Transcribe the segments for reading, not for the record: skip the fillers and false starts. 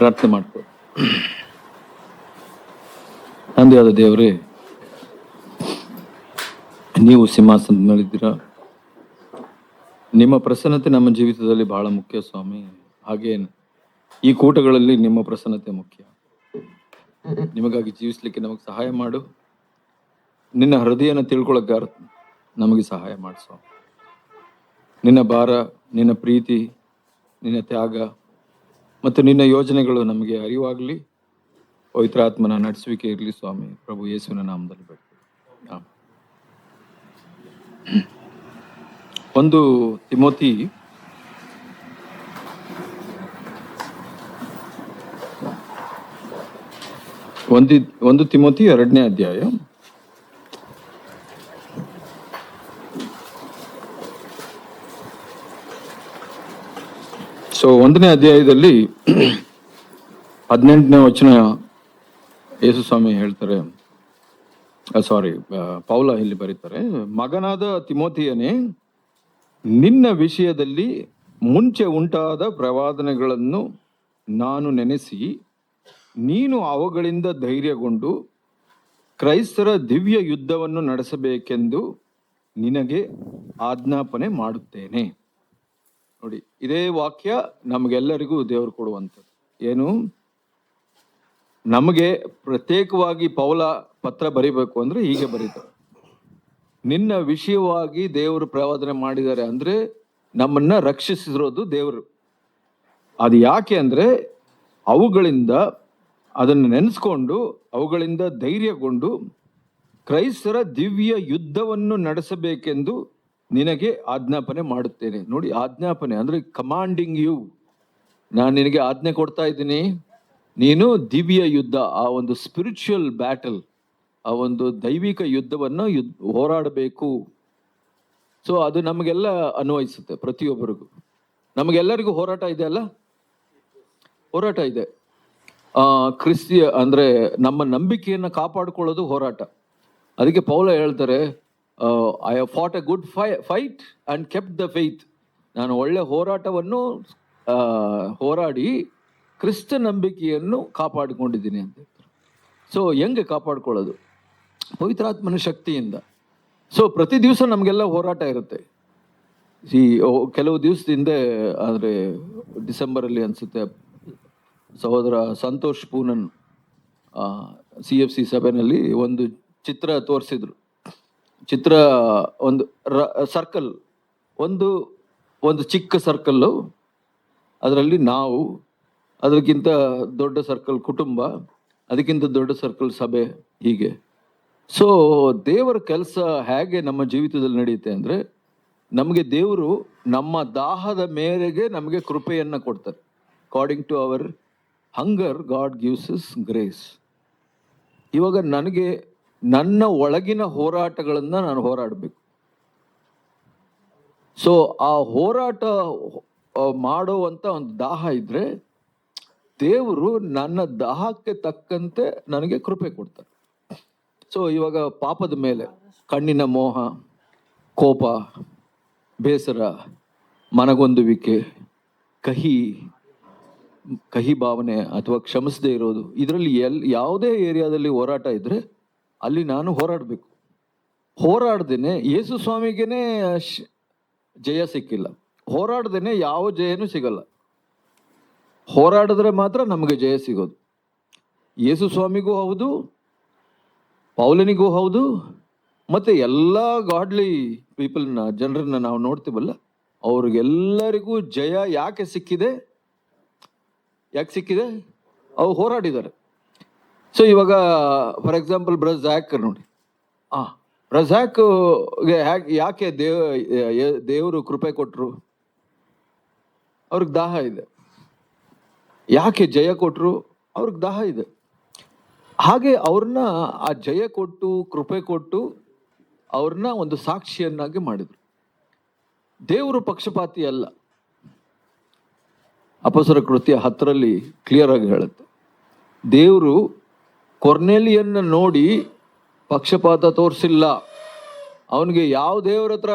ಪ್ರಾರ್ಥನೆ ಮಾಡ್ಕೊ. ತಂದೆಯಾದ ದೇವರೇ, ನೀವು ಸಿಂಹಾಸನದ ಮೇಲಿದ್ದೀರಾ. ನಿಮ್ಮ ಪ್ರಸನ್ನತೆ ನಮ್ಮ ಜೀವಿತದಲ್ಲಿ ಬಹಳ ಮುಖ್ಯ ಸ್ವಾಮಿ. ಹಾಗೇ ಈ ಕೂಟಗಳಲ್ಲಿ ನಿಮ್ಮ ಪ್ರಸನ್ನತೆ ಮುಖ್ಯ. ನಿಮಗಾಗಿ ಜೀವಿಸ್ಲಿಕ್ಕೆ ನಮಗೆ ಸಹಾಯ ಮಾಡು. ನಿನ್ನ ಹೃದಯನ ತಿಳ್ಕೊಳಕ್ಕೆ ನಮಗೆ ಸಹಾಯ ಮಾಡು ಸ್ವಾಮಿ. ನಿನ್ನ ಭಾರ, ನಿನ್ನ ಪ್ರೀತಿ, ನಿನ್ನ ತ್ಯಾಗ ಮತ್ತು ನಿನ್ನ ಯೋಜನೆಗಳು ನಮಗೆ ಅರಿವಾಗಲಿ. ಪವಿತ್ರಾತ್ಮನ ನಡೆಸುವಿಕೆ ಇರಲಿ ಸ್ವಾಮಿ. ಪ್ರಭು ಯೇಸುವಿನ ನಾಮದಲ್ಲಿ ಬೇಡ್ತೀವಿ. ಒಂದು ತಿಮೋತಿ ಒಂದು ತಿಮೋತಿ 2ನೇ ಅಧ್ಯಾಯ. ಸೊ 1ನೇ ಅಧ್ಯಾಯದಲ್ಲಿ 18ನೇ ವಚನ ಯೇಸು ಸ್ವಾಮಿ ಹೇಳ್ತಾರೆ, ಪೌಲ ಇಲ್ಲಿ ಬರೀತಾರೆ, ಮಗನಾದ ತಿಮೋತಿಯನೇ, ನಿನ್ನ ವಿಷಯದಲ್ಲಿ ಮುಂಚೆ ಉಂಟಾದ ಪ್ರವಾದನೆಗಳನ್ನು ನಾನು ನೆನೆಸಿ ನೀನು ಅವುಗಳಿಂದ ಧೈರ್ಯಗೊಂಡು ಕ್ರೈಸ್ತರ ದಿವ್ಯ ಯುದ್ಧವನ್ನು ನಡೆಸಬೇಕೆಂದು ನಿನಗೆ ಆಜ್ಞಾಪನೆ ಮಾಡುತ್ತೇನೆ. ನೋಡಿ, ಇದೇ ವಾಕ್ಯ ನಮಗೆಲ್ಲರಿಗೂ ದೇವರು ಕೊಡುವಂಥದ್ದು. ಏನು, ನಮಗೆ ಪ್ರತ್ಯೇಕವಾಗಿ ಪೌಲ ಪತ್ರ ಬರಿಬೇಕು ಅಂದ್ರೆ ಹೀಗೆ ಬರೀತಾರೆ, ನಿನ್ನ ವಿಷಯವಾಗಿ ದೇವರು ಪ್ರವಾದನೆ ಮಾಡಿದ್ದಾರೆ. ಅಂದ್ರೆ ನಮ್ಮನ್ನ ರಕ್ಷಿಸಿರೋದು ದೇವರು. ಅದು ಯಾಕೆ ಅಂದ್ರೆ ಅವುಗಳಿಂದ, ಅದನ್ನು ನೆನೆಸ್ಕೊಂಡು ಅವುಗಳಿಂದ ಧೈರ್ಯಗೊಂಡು ಕ್ರೈಸ್ತರ ದಿವ್ಯ ಯುದ್ಧವನ್ನು ನಡೆಸಬೇಕೆಂದು ನಿನಗೆ ಆಜ್ಞಾಪನೆ ಮಾಡುತ್ತೇನೆ. ನೋಡಿ, ಆಜ್ಞಾಪನೆ ಅಂದ್ರೆ ಕಮಾಂಡಿಂಗ್ ಯು. ನಾನು ನಿನಗೆ ಆಜ್ಞೆ ಕೊಡ್ತಾ ಇದ್ದೀನಿ, ನೀನು ದಿವ್ಯ ಯುದ್ಧ, ಆ ಒಂದು ಸ್ಪಿರಿಚುವಲ್ ಬ್ಯಾಟಲ್, ಆ ಒಂದು ದೈವಿಕ ಯುದ್ಧವನ್ನು ಹೋರಾಡಬೇಕು. ಸೊ ಅದು ನಮಗೆಲ್ಲ ಅನ್ವಯಿಸುತ್ತೆ, ಪ್ರತಿಯೊಬ್ಬರಿಗೂ. ನಮಗೆಲ್ಲರಿಗೂ ಹೋರಾಟ ಇದೆ ಅಲ್ಲ, ಹೋರಾಟ ಇದೆ. ಕ್ರಿಸ್ತಿಯ ಅಂದ್ರೆ ನಮ್ಮ ನಂಬಿಕೆಯನ್ನು ಕಾಪಾಡಿಕೊಳ್ಳೋದು ಹೋರಾಟ. ಅದಕ್ಕೆ ಪೌಲ ಹೇಳ್ತಾರೆ, I have fought a good fight and kept the faith. ನಾನು ಒಳ್ಳೆ ಹೋರಾಟವನ್ನು ಹೋರಾಡಿ ಕ್ರಿಸ್ತ ನಂಬಿಕೆಯನ್ನು ಕಾಪಾಡಿಕೊಂಡಿದ್ದೀನಿ ಅಂತ. ಸೊ ಹೆಂಗೆ ಕಾಪಾಡ್ಕೊಳ್ಳೋದು? ಪವಿತ್ರಾತ್ಮನ ಶಕ್ತಿಯಿಂದ. ಸೊ ಪ್ರತಿ ದಿವಸ ನಮಗೆಲ್ಲ ಹೋರಾಟ ಇರುತ್ತೆ. ಕೆಲವು ದಿವಸದಿಂದ ಅಂದರೆ ಡಿಸೆಂಬರಲ್ಲಿ ಅನಿಸುತ್ತೆ, ಸಹೋದರ ಸಂತೋಷ್ ಪೂನನ್ CFC ಸಭೆಯಲ್ಲಿ ಒಂದು ಚಿತ್ರ ತೋರಿಸಿದ್ರು. ಚಿತ್ರ ಒಂದು ಸರ್ಕಲ್, ಒಂದು ಚಿಕ್ಕ ಸರ್ಕಲ್ಲು, ಅದರಲ್ಲಿ ನಾವು, ಅದಕ್ಕಿಂತ ದೊಡ್ಡ ಸರ್ಕಲ್ ಕುಟುಂಬ, ಅದಕ್ಕಿಂತ ದೊಡ್ಡ ಸರ್ಕಲ್ ಸಭೆ, ಹೀಗೆ. ಸೊ ದೇವರ ಕೆಲಸ ಹೇಗೆ ನಮ್ಮ ಜೀವಿತದಲ್ಲಿ ನಡೆಯುತ್ತೆ ಅಂದರೆ, ನಮಗೆ ದೇವರು ನಮ್ಮ ದಾಹದ ಮೇರೆಗೆ ನಮಗೆ ಕೃಪೆಯನ್ನು ಕೊಡ್ತಾರೆ. According to our hunger God gives his grace. ಇವಾಗ ನನಗೆ ನನ್ನ ಒಳಗಿನ ಹೋರಾಟಗಳನ್ನು ನಾನು ಹೋರಾಡಬೇಕು. ಸೊ ಆ ಹೋರಾಟ ಮಾಡುವಂಥ ಒಂದು ದಾಹ ಇದ್ರೆ ದೇವರು ನನ್ನ ದಾಹಕ್ಕೆ ತಕ್ಕಂತೆ ನನಗೆ ಕೃಪೆ ಕೊಡ್ತಾರೆ. ಸೊ ಇವಾಗ ಪಾಪದ ಮೇಲೆ ಕಣ್ಣಿನ ಮೋಹ, ಕೋಪ, ಬೇಸರ, ಮನಗೊಂದುವಿಕೆ, ಕಹಿ ಭಾವನೆ ಅಥವಾ ಕ್ಷಮಿಸದೇ ಇರೋದು, ಇದರಲ್ಲಿ ಯಾವುದೇ ಏರಿಯಾದಲ್ಲಿ ಹೋರಾಟ ಇದ್ರೆ ಅಲ್ಲಿ ನಾನು ಹೋರಾಡಬೇಕು. ಹೋರಾಡ್ದೇನೆ ಯೇಸು ಸ್ವಾಮಿಗೇನೆ ಜಯ ಸಿಕ್ಕಿಲ್ಲ, ಹೋರಾಡ್ದೇನೆ ಯಾವ ಜಯನೂ ಸಿಗಲ್ಲ. ಹೋರಾಡಿದ್ರೆ ಮಾತ್ರ ನಮಗೆ ಜಯ ಸಿಗೋದು. ಯೇಸು ಸ್ವಾಮಿಗೂ ಹೌದು, ಪೌಲನಿಗೂ ಹೌದು, ಮತ್ತೆ ಎಲ್ಲ ಗಾಡ್ಲಿ ಪೀಪಲ್ನ, ಜನರನ್ನ ನಾವು ನೋಡ್ತೀವಲ್ಲ, ಅವ್ರಿಗೆಲ್ಲರಿಗೂ ಜಯ ಯಾಕೆ ಸಿಕ್ಕಿದೆ? ಅವ್ರು ಹೋರಾಡಿದ್ದಾರೆ. ಸೊ ಇವಾಗ ಫಾರ್ ಎಕ್ಸಾಂಪಲ್ ಬ್ರಝ್ಯಾಕ್ ನೋಡಿ, ಬ್ರಝ್ಯಾಕ್ಗೆ ಯಾಕೆ ದೇವರು ಕೃಪೆ ಕೊಟ್ಟರು? ಅವ್ರಿಗೆ ದಾಹ ಇದೆ. ಯಾಕೆ ಜಯ ಕೊಟ್ಟರು? ಅವ್ರಿಗೆ ದಾಹ ಇದೆ. ಹಾಗೆ ಅವ್ರನ್ನ ಆ ಜಯ ಕೊಟ್ಟು, ಕೃಪೆ ಕೊಟ್ಟು ಅವ್ರನ್ನ ಒಂದು ಸಾಕ್ಷಿಯನ್ನಾಗಿ ಮಾಡಿದ್ರು. ದೇವರು ಪಕ್ಷಪಾತಿ ಅಲ್ಲ. ಅಪೊಸ್ತಲರ ಕೃತ್ಯ 10 ಕ್ಲಿಯರ್ ಆಗಿ ಹೇಳುತ್ತೆ, ದೇವರು ಕೊರ್ನೇಲಿಯನ್ನ ನೋಡಿ ಪಕ್ಷಪಾತ ತೋರಿಸಿಲ್ಲ. ಅವನಿಗೆ ಯಾವ ದೇವ್ರ ಹತ್ರ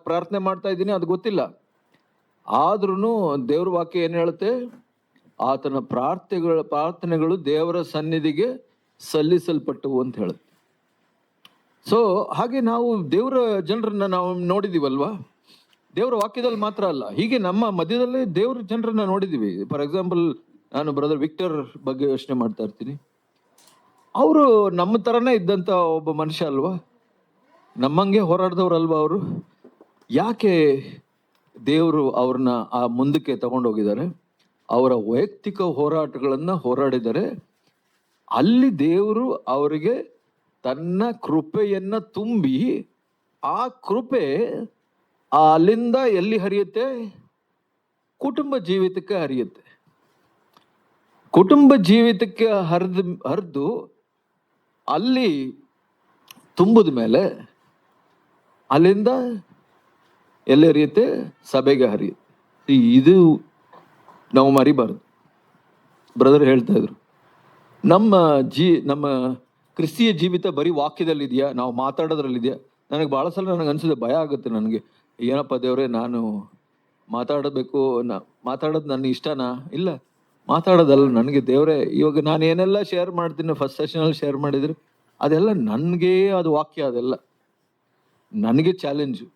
ಪ್ರಾರ್ಥನೆ ಮಾಡ್ತಾ ಇದ್ದೀನಿ ಅದು ಗೊತ್ತಿಲ್ಲ. ಆದ್ರೂ ದೇವ್ರ ವಾಕ್ಯ ಏನು ಹೇಳುತ್ತೆ? ಆತನ ಪ್ರಾರ್ಥನೆಗಳು ದೇವರ ಸನ್ನಿಧಿಗೆ ಸಲ್ಲಿಸಲ್ಪಟ್ಟವು ಅಂತ ಹೇಳುತ್ತೆ. ಸೊ ಹಾಗೆ ನಾವು ದೇವರ ಜನರನ್ನ ನಾವು ನೋಡಿದೀವಲ್ವಾ, ದೇವರ ವಾಕ್ಯದಲ್ಲಿ ಮಾತ್ರ ಅಲ್ಲ, ಹೀಗೆ ನಮ್ಮ ಮಧ್ಯದಲ್ಲೇ ದೇವರ ಜನರನ್ನ ನೋಡಿದೀವಿ. ಫಾರ್ ಎಕ್ಸಾಂಪಲ್, ನಾನು ಬ್ರದರ್ ವಿಕ್ಟರ್ ಬಗ್ಗೆ ಯೋಚನೆ ಮಾಡ್ತಾ ಇರ್ತೀನಿ. ಅವರು ನಮ್ಮ ತರನೇ ಇದ್ದಂತ ಒಬ್ಬ ಮನುಷ್ಯ ಅಲ್ವಾ, ನಮ್ಮಂಗೆ ಹೋರಾಡ್ದವ್ರಲ್ವಾ ಅವರು. ಯಾಕೆ ದೇವರು ಅವ್ರನ್ನ ಆ ಮುಂದಕ್ಕೆ ತಗೊಂಡೋಗಿದ್ದಾರೆ? ಅವರ ವೈಯಕ್ತಿಕ ಹೋರಾಟಗಳನ್ನ ಹೋರಾಡಿದರೆ ಅಲ್ಲಿ ದೇವರು ಅವರಿಗೆ ತನ್ನ ಕೃಪೆಯನ್ನ ತುಂಬಿ, ಆ ಕೃಪೆ ಅಲ್ಲಿಂದ ಎಲ್ಲಿ ಹರಿಯುತ್ತೆ? ಕುಟುಂಬ ಜೀವಿತಕ್ಕೆ ಹರಿಯುತ್ತೆ. ಕುಟುಂಬ ಜೀವಿತಕ್ಕೆ ಹರಿದು ಅಲ್ಲಿ ತುಂಬಿದ ಮೇಲೆ ಅಲ್ಲಿಂದ ಎಲ್ಲಿ ಹರಿಯುತ್ತೆ? ಸಭೆಗೆ ಹರಿಯುತ್ತೆ. ಇದು ನಾವು ಮರಿಬಾರ್ದು. ಬ್ರದರ್ ಹೇಳ್ತಾ ಇದ್ರು, ನಮ್ಮ ಕ್ರಿಸ್ತಿಯ ಜೀವಿತ ಬರೀ ವಾಕ್ಯದಲ್ಲಿದೆಯಾ, ನಾವು ಮಾತಾಡೋದ್ರಲ್ಲಿದೆಯಾ? ನನಗೆ ಭಾಳ ಸಲ ನನಗೆ ಅನಿಸಿದೆ, ಭಯ ಆಗುತ್ತೆ ನನಗೆ. ಏನಪ್ಪ ದೇವ್ರೆ, ನಾನು ಮಾತಾಡೋದು ನನ್ನ ಇಷ್ಟನಾ? ಇಲ್ಲ, ಮಾತಾಡೋದಲ್ಲ ನನಗೆ ದೇವ್ರೆ. ಇವಾಗ ನಾನು ಏನೆಲ್ಲ ಶೇರ್ ಮಾಡ್ತೀನಿ, ಫಸ್ಟ್ ಸೆಷನಲ್ಲಿ ಶೇರ್ ಮಾಡಿದ್ರೆ ಅದೆಲ್ಲ ನನಗೆ ಅದು ವಾಕ್ಯ, ಅದೆಲ್ಲ ನನಗೆ ಚಾಲೆಂಜು.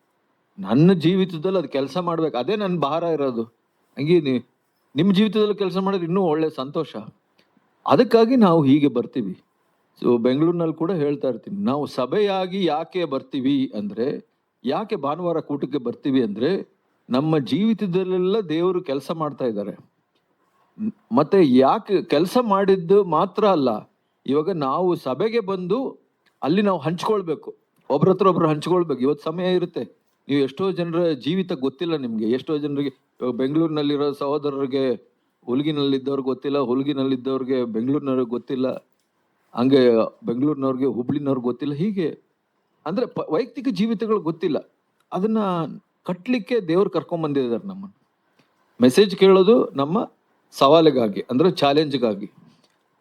ನನ್ನ ಜೀವಿತದಲ್ಲಿ ಅದು ಕೆಲಸ ಮಾಡ್ಬೇಕು, ಅದೇ ನನ್ನ ಭಾರ ಇರೋದು. ಹಂಗೆ ನಿಮ್ಮ ಜೀವಿತದಲ್ಲಿ ಕೆಲಸ ಮಾಡಿದ್ರೆ ಇನ್ನೂ ಒಳ್ಳೆ ಸಂತೋಷ. ಅದಕ್ಕಾಗಿ ನಾವು ಹೀಗೆ ಬರ್ತೀವಿ. ಸೊ ಬೆಂಗಳೂರಿನಲ್ಲಿ ಕೂಡ ಹೇಳ್ತಾ ಇರ್ತೀನಿ, ನಾವು ಸಭೆಯಾಗಿ ಯಾಕೆ ಬರ್ತೀವಿ ಅಂದರೆ, ಯಾಕೆ ಭಾನುವಾರ ಕೂಟಕ್ಕೆ ಬರ್ತೀವಿ ಅಂದರೆ, ನಮ್ಮ ಜೀವಿತದಲ್ಲೆಲ್ಲ ದೇವರು ಕೆಲಸ ಮಾಡ್ತಾ ಇದ್ದಾರೆ. ಮತ್ತೆ ಯಾಕೆ ಕೆಲಸ ಮಾಡಿದ್ದು ಮಾತ್ರ ಅಲ್ಲ, ಇವಾಗ ನಾವು ಸಭೆಗೆ ಬಂದು ಅಲ್ಲಿ ನಾವು ಹಂಚ್ಕೊಳ್ಬೇಕು, ಒಬ್ರ ಹತ್ರ ಒಬ್ರು ಹಂಚ್ಕೊಳ್ಬೇಕು. ಇವತ್ತು ಸಮಯ ಇರುತ್ತೆ, ನೀವು ಎಷ್ಟೋ ಜನರ ಜೀವಿತ ಗೊತ್ತಿಲ್ಲ ನಿಮ್ಗೆ. ಎಷ್ಟೋ ಜನರಿಗೆ ಬೆಂಗಳೂರಿನಲ್ಲಿರೋ ಸಹೋದರರಿಗೆ ಹುಲ್ಗಿನಲ್ಲಿದ್ದವ್ರಿಗೆ ಗೊತ್ತಿಲ್ಲ, ಹುಲ್ಗಿನಲ್ಲಿದ್ದವ್ರಿಗೆ ಬೆಂಗಳೂರಿನವ್ರಿಗೆ ಗೊತ್ತಿಲ್ಲ, ಹಂಗೆ ಬೆಂಗಳೂರಿನವ್ರಿಗೆ ಹುಬ್ಳಿನವ್ರಿಗೆ ಗೊತ್ತಿಲ್ಲ. ಹೀಗೆ ಅಂದ್ರೆ ವೈಯಕ್ತಿಕ ಜೀವಿತಗಳು ಗೊತ್ತಿಲ್ಲ. ಅದನ್ನ ಕಟ್ಲಿಕ್ಕೆ ದೇವ್ರು ಕರ್ಕೊಂಡ್ ಬಂದಿದ್ದಾರೆ ನಮ್ಮನ್ನು. ಮೆಸೇಜ್ ಕೇಳೋದು ನಮ್ಮ ಸವಾಲಿಗಾಗಿ, ಅಂದ್ರೆ ಚಾಲೆಂಜ್ಗಾಗಿ.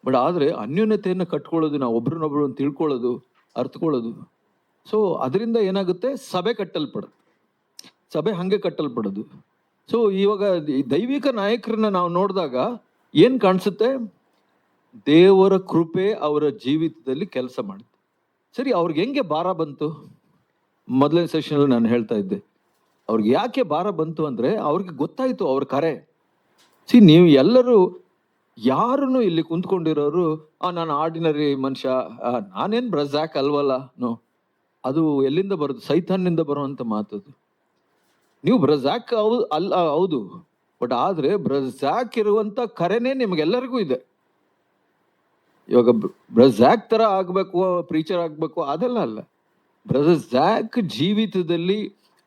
ಬಟ್ ಆದ್ರೆ ಅನ್ಯೋನ್ಯತೆಯನ್ನು ಕಟ್ಕೊಳ್ಳೋದು, ನಾವು ಒಬ್ರನ್ನೊಬ್ರು ತಿಳ್ಕೊಳ್ಳೋದು, ಅರ್ಥಕೊಳ್ಳೋದು. ಸೊ ಅದರಿಂದ ಏನಾಗುತ್ತೆ? ಸಭೆ ಕಟ್ಟಲ್ಪಡುತ್ತೆ. ಸಭೆ ಹಂಗೆ ಕಟ್ಟಲ್ಪಡೋದು. ಸೊ ಇವಾಗ ದೈವಿಕ ನಾಯಕರನ್ನ ನಾವು ನೋಡಿದಾಗ ಏನ್ ಕಾಣಿಸುತ್ತೆ? ದೇವರ ಕೃಪೆ ಅವರ ಜೀವಿತದಲ್ಲಿ ಕೆಲಸ ಮಾಡುತ್ತೆ. ಸರಿ, ಅವ್ರಿಗೆ ಹೆಂಗೆ ಭಾರ ಬಂತು? ಮೊದಲನೇ ಸೆಷನ್ ನಾನು ಹೇಳ್ತಾ ಇದ್ದೆ, ಅವ್ರಿಗೆ ಯಾಕೆ ಭಾರ ಬಂತು ಅಂದ್ರೆ, ಅವ್ರಿಗೆ ಗೊತ್ತಾಯ್ತು ಅವ್ರ ಕರೆ. ನೀವು ಎಲ್ಲರೂ ಯಾರನ್ನು ಇಲ್ಲಿ ಕುಂತ್ಕೊಂಡಿರೋರು, ನಾನು ಆರ್ಡಿನರಿ ಮನುಷ್ಯ, ನಾನೇನ್ ಬ್ರಜಾಕ್ ಅಲ್ವಲ್ಲ, ನೋ, ಅದು ಎಲ್ಲಿಂದ ಬರೋದು? ಸೈತಾನ್ನಿಂದ ಬರುವಂತ ಮಾತದು. ನೀವು ಬ್ರಜಾಕ್ ಹೌದು, ಬಟ್ ಆದ್ರೆ ಬ್ರಜಾಕ್ ಇರುವಂತ ಕರೆನೇ ನಿಮ್ಗೆಲ್ಲರಿಗೂ ಇದೆ. ಇವಾಗ ಬ್ರಜಾಕ್ ತರ ಆಗ್ಬೇಕು, ಪ್ರೀಚರ್ ಆಗ್ಬೇಕು, ಅದೆಲ್ಲ ಅಲ್ಲ. ಬ್ರಜಾಕ್ ಜೀವಿತದಲ್ಲಿ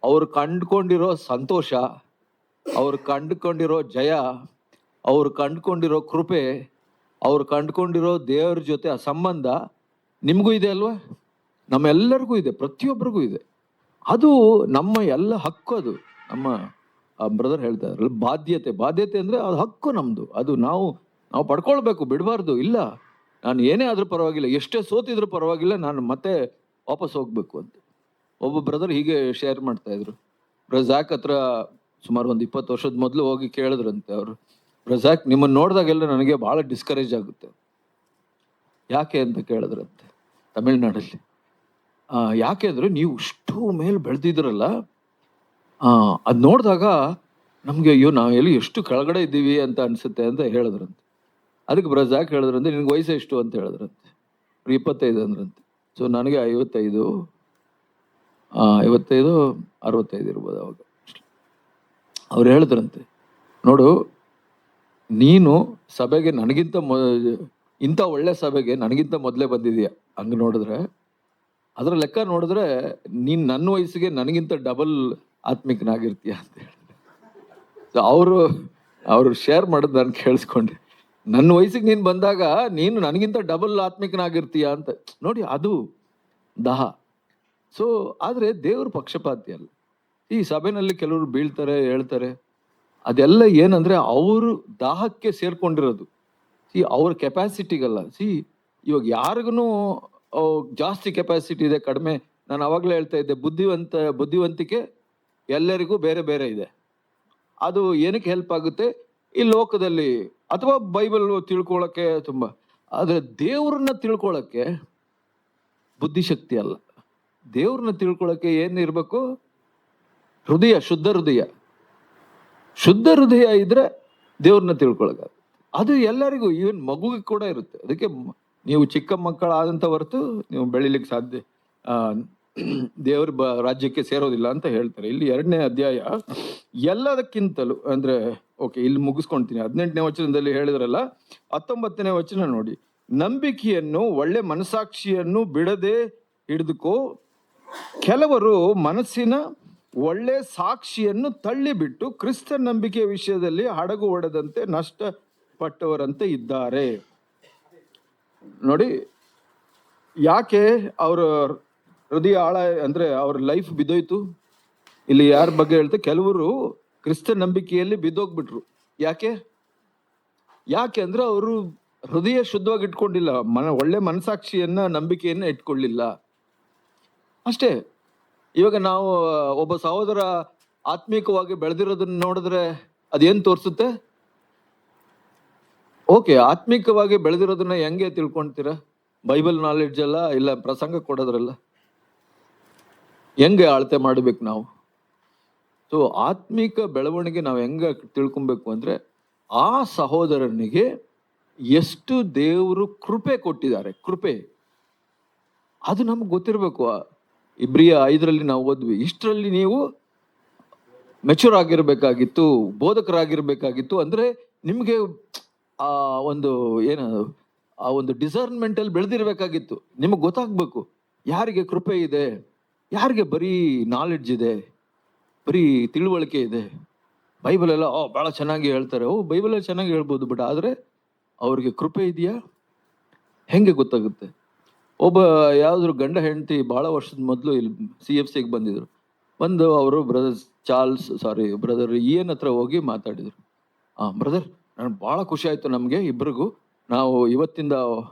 ಅವ್ರು ಕಂಡುಕೊಂಡಿರೋ ಸಂತೋಷ, ಅವ್ರು ಕಂಡುಕೊಂಡಿರೋ ಜಯ, ಅವ್ರು ಕಂಡುಕೊಂಡಿರೋ ಕೃಪೆ, ಅವ್ರು ಕಂಡುಕೊಂಡಿರೋ ದೇವರ ಜೊತೆ ಆ ಸಂಬಂಧ ನಿಮಗೂ ಇದೆ ಅಲ್ವಾ? ನಮ್ಮೆಲ್ಲರಿಗೂ ಇದೆ, ಪ್ರತಿಯೊಬ್ಬರಿಗೂ ಇದೆ. ಅದು ನಮ್ಮ ಎಲ್ಲ ಹಕ್ಕು. ಅದು ನಮ್ಮ ಬ್ರದರ್ ಹೇಳ್ತಾ ಇದ್ರಲ್ಲ, ಬಾಧ್ಯತೆ ಅಂದ್ರೆ ಅದು ಹಕ್ಕು ನಮ್ದು. ಅದು ನಾವು ಪಡ್ಕೊಳ್ಬೇಕು, ಬಿಡಬಾರ್ದು. ಇಲ್ಲ, ನಾನು ಏನೇ ಆದ್ರೂ ಪರವಾಗಿಲ್ಲ, ಎಷ್ಟೇ ಸೋತಿದ್ರು ಪರವಾಗಿಲ್ಲ, ನಾನು ಮತ್ತೆ ವಾಪಸ್ ಹೋಗ್ಬೇಕು ಅಂತ. ಒಬ್ಬ ಬ್ರದರ್ ಹೀಗೆ ಶೇರ್ ಮಾಡ್ತಾ ಇದ್ರು. ಬ್ರಜಾಕ್ ಹತ್ರ ಸುಮಾರು ಒಂದು 20 ವರ್ಷದ ಮೊದಲು ಹೋಗಿ ಕೇಳಿದ್ರಂತೆ ಅವರು, ಬ್ರಜಾಕ್, ನಿಮ್ಮನ್ನು ನೋಡಿದಾಗೆಲ್ಲ ನನಗೆ ಬಹಳ ಡಿಸ್ಕರೇಜ್ ಆಗುತ್ತೆ. ಯಾಕೆ ಅಂತ ಕೇಳಿದ್ರಂತೆ ತಮಿಳ್ನಾಡಲ್ಲಿ. ಯಾಕೆ ಅಂದ್ರೆ, ನೀವು ಇಷ್ಟು ಮೇಲೆ ಬೆಳೆದಿದ್ರಲ್ಲ, ಅದ್ ನೋಡಿದಾಗ ನಮ್ಗೆ ಅಯ್ಯೋ, ನಾವೆಲ್ಲಿ ಎಷ್ಟು ಕೆಳಗಡೆ ಇದ್ದೀವಿ ಅಂತ ಅನ್ಸುತ್ತೆ ಅಂತ ಹೇಳಿದ್ರಂತೆ. ಅದಕ್ಕೆ ಬ್ರಜಾಕ್ ಹೇಳಿದ್ರಂತೆ, ನಿನ್ಗೆ ವಯಸ್ಸು ಎಷ್ಟು ಅಂತ ಹೇಳಿದ್ರಂತೆ. 25 ಅಂದ್ರಂತೆ. ಸೊ ನನಗೆ 55, 65 ಇರ್ಬೋದು ಅವಾಗ. ಅವ್ರು ಹೇಳಿದ್ರಂತೆ, ನೋಡು, ನೀನು ಸಭೆಗೆ ನನಗಿಂತ ಇಂಥ ಒಳ್ಳೆ ಸಭೆಗೆ ನನಗಿಂತ ಮೊದಲೇ ಬಂದಿದೀಯ. ಹಂಗೆ ನೋಡಿದ್ರೆ, ಅದರ ಲೆಕ್ಕ ನೋಡಿದ್ರೆ ನೀನ್ ನನ್ನ ವಯಸ್ಸಿಗೆ ನನಗಿಂತ ಡಬಲ್ ಆತ್ಮಿಕನಾಗಿರ್ತೀಯ ಅಂತ ಹೇಳಿದ್ರೆ. ಸೊ ಅವರು ಶೇರ್ ಮಾಡೋದು ನಾನು ಕೇಳಿಸ್ಕೊಂಡೆ. ನನ್ನ ವಯಸ್ಸಿಗೆ ನೀನು ಬಂದಾಗ ನೀನು ನನಗಿಂತ ಡಬಲ್ ಆತ್ಮಿಕನಾಗಿರ್ತೀಯ ಅಂತ. ನೋಡಿ, ಅದು ದಾಹ. ಸೊ ಆದ್ರೆ ದೇವ್ರ ಪಕ್ಷಪಾತಿ ಅಲ್ಲ. ಈ ಸಭೆನಲ್ಲಿ ಕೆಲವರು ಬೀಳ್ತಾರೆ, ಹೇಳ್ತಾರೆ, ಅದೆಲ್ಲ ಏನಂದ್ರೆ ಅವರು ದಾಹಕ್ಕೆ ಸೇರ್ಕೊಂಡಿರೋದು. ಅವ್ರ ಕೆಪಾಸಿಟಿಗಲ್ಲ. ಇವಾಗ ಯಾರಿಗೂ ಜಾಸ್ತಿ ಕೆಪಾಸಿಟಿ ಇದೆ, ಕಡಿಮೆ. ನಾನು ಅವಾಗಲೇ ಹೇಳ್ತಾ ಇದ್ದೆ, ಬುದ್ಧಿವಂತಿಕೆ ಎಲ್ಲರಿಗೂ ಬೇರೆ ಬೇರೆ ಇದೆ. ಅದು ಏನಕ್ಕೆ ಹೆಲ್ಪ್ ಆಗುತ್ತೆ? ಈ ಲೋಕದಲ್ಲಿ ಅಥವಾ ಬೈಬಲ್ ತಿಳ್ಕೊಳಕ್ಕೆ ತುಂಬಾ. ಆದ್ರೆ ದೇವ್ರನ್ನ ತಿಳ್ಕೊಳಕ್ಕೆ ಬುದ್ಧಿಶಕ್ತಿ ಅಲ್ಲ, ದೇವ್ರನ್ನ ತಿಳ್ಕೊಳಕ್ಕೆ ಏನಿರ್ಬೇಕು? ಹೃದಯ, ಶುದ್ಧ ಹೃದಯ. ಶುದ್ಧ ಹೃದಯ ಇದ್ರೆ ದೇವ್ರನ್ನ ತಿಳ್ಕೊಳಕ. ಅದು ಎಲ್ಲರಿಗೂ, ಈವನ್ ಮಗುವಿಗೆ ಕೂಡ ಇರುತ್ತೆ. ಅದಕ್ಕೆ ನೀವು ಚಿಕ್ಕ ಮಕ್ಕಳಾದಂತ ಹೊರತು ನೀವು ಬೆಳಿಲಿಕ್ಕೆ ಸಾಧ್ಯ ದೇವ್ರ ರಾಜ್ಯಕ್ಕೆ ಸೇರೋದಿಲ್ಲ ಅಂತ ಹೇಳ್ತಾರೆ. ಇಲ್ಲಿ 2ನೇ ಅಧ್ಯಾಯ ಎಲ್ಲದಕ್ಕಿಂತಲೂ ಅಂದ್ರೆ ಓಕೆ, ಇಲ್ಲಿ ಮುಗಿಸ್ಕೊಂತೀನಿ. 18ನೇ ವಚನದಲ್ಲಿ ಹೇಳಿದ್ರಲ್ಲ, 19ನೇ ವಚನ ನೋಡಿ. ನಂಬಿಕೆಯನ್ನು, ಒಳ್ಳೆ ಮನಸಾಕ್ಷಿಯನ್ನು ಬಿಡದೆ ಹಿಡಿದುಕೋ. ಕೆಲವರು ಮನಸ್ಸಿನ ಒಳ್ಳೆ ಸಾಕ್ಷಿಯನ್ನು ತಳ್ಳಿಬಿಟ್ಟು ಕ್ರಿಸ್ತ ನಂಬಿಕೆಯ ವಿಷಯದಲ್ಲಿ ಹಡಗು ಹೊಡೆದಂತೆ ನಷ್ಟಪಟ್ಟವರಂತೆ ಇದ್ದಾರೆ. ನೋಡಿ, ಯಾಕೆ ಅವರ ಹೃದಯ ಆಳ ಅಂದ್ರೆ ಅವ್ರ ಲೈಫ್ ಬಿದ್ದೋಯ್ತು? ಇಲ್ಲಿ ಯಾರ ಬಗ್ಗೆ ಹೇಳ್ತಾರೆ? ಕೆಲವರು ಕ್ರಿಸ್ತ ನಂಬಿಕೆಯಲ್ಲಿ ಬಿದ್ದೋಗ್ಬಿಟ್ರು. ಯಾಕೆ ಅಂದ್ರೆ ಅವರು ಹೃದಯ ಶುದ್ಧವಾಗಿ ಇಟ್ಕೊಂಡಿಲ್ಲ, ಒಳ್ಳೆ ಮನಸಾಕ್ಷಿಯನ್ನ, ನಂಬಿಕೆಯನ್ನ ಇಟ್ಕೊಳ್ಳಿಲ್ಲ ಅಷ್ಟೇ. ಇವಾಗ ನಾವು ಒಬ್ಬ ಸಹೋದರ ಆತ್ಮೀಕವಾಗಿ ಬೆಳೆದಿರೋದನ್ನ ನೋಡಿದ್ರೆ ಅದೇನ್ ತೋರಿಸುತ್ತೆ? ಓಕೆ, ಆತ್ಮಿಕವಾಗಿ ಬೆಳೆದಿರೋದನ್ನ ಹೆಂಗೆ ತಿಳ್ಕೊಂತೀರ? ಬೈಬಲ್ ನಾಲೆಡ್ಜ್ ಅಲ್ಲ, ಇಲ್ಲ ಪ್ರಸಂಗ ಕೊಡೋದ್ರಲ್ಲ. ಹೆಂಗೆ ಅಳತೆ ಮಾಡ್ಬೇಕು ನಾವು? ಸೊ ಆತ್ಮಿಕ ಬೆಳವಣಿಗೆ ನಾವು ಹೆಂಗ ತಿಳ್ಕೊಬೇಕು ಅಂದ್ರೆ, ಆ ಸಹೋದರನಿಗೆ ಎಷ್ಟು ದೇವರು ಕೃಪೆ ಕೊಟ್ಟಿದ್ದಾರೆ, ಕೃಪೆ ಅದು ನಮ್ಗೆ ಗೊತ್ತಿರ್ಬೇಕು. ಇಬ್ರಿಯ 5ರಲ್ಲಿ ನಾವು ಓದ್ವಿ, ಇಷ್ಟರಲ್ಲಿ ನೀವು ಮೆಚೂರ್ ಆಗಿರ್ಬೇಕಾಗಿತ್ತು, ಬೋಧಕರಾಗಿರ್ಬೇಕಾಗಿತ್ತು. ಅಂದ್ರೆ ನಿಮ್ಗೆ ಆ ಒಂದು ಆ ಒಂದು ಡಿಸರ್ನ್ಮೆಂಟ್ ಅಲ್ಲಿ ಬೆಳೆದಿರ್ಬೇಕಾಗಿತ್ತು. ನಿಮಗೆ ಗೊತ್ತಾಗ್ಬೇಕು ಯಾರಿಗೆ ಕೃಪೆ ಇದೆ, ಯಾರಿಗೆ ಬರೀ ನಾಲೆಡ್ಜ್ ಇದೆ, ಬರೀ ತಿಳುವಳಿಕೆ ಇದೆ. ಬೈಬಲ್ ಎಲ್ಲ ಬಹಳ ಚೆನ್ನಾಗಿ ಹೇಳ್ತಾರೆ, ಬೈಬಲ್ ಚೆನ್ನಾಗಿ ಹೇಳ್ಬೋದು, ಬಟ್ ಆದ್ರೆ ಅವ್ರಿಗೆ ಕೃಪೆ ಇದೆಯಾ ಹೆಂಗೆ ಗೊತ್ತಾಗುತ್ತೆ? ಒಬ್ಬ ಯಾವ್ದಾದ್ರು ಗಂಡ ಹೆಂಡತಿ ಬಹಳ ವರ್ಷದ ಮೊದಲು ಇಲ್ಲಿ CFCಗೆ ಬಂದು ಅವರು ಬ್ರದರ್ ಇಯನ್ ಹತ್ರ ಹೋಗಿ ಮಾತಾಡಿದ್ರು. ಬ್ರದರ್, ನನಗೆ ಬಹಳ ಖುಷಿ ಆಯ್ತು, ನಮ್ಗೆ ಇಬ್ರಿಗೂ, ನಾವು ಇವತ್ತಿಂದ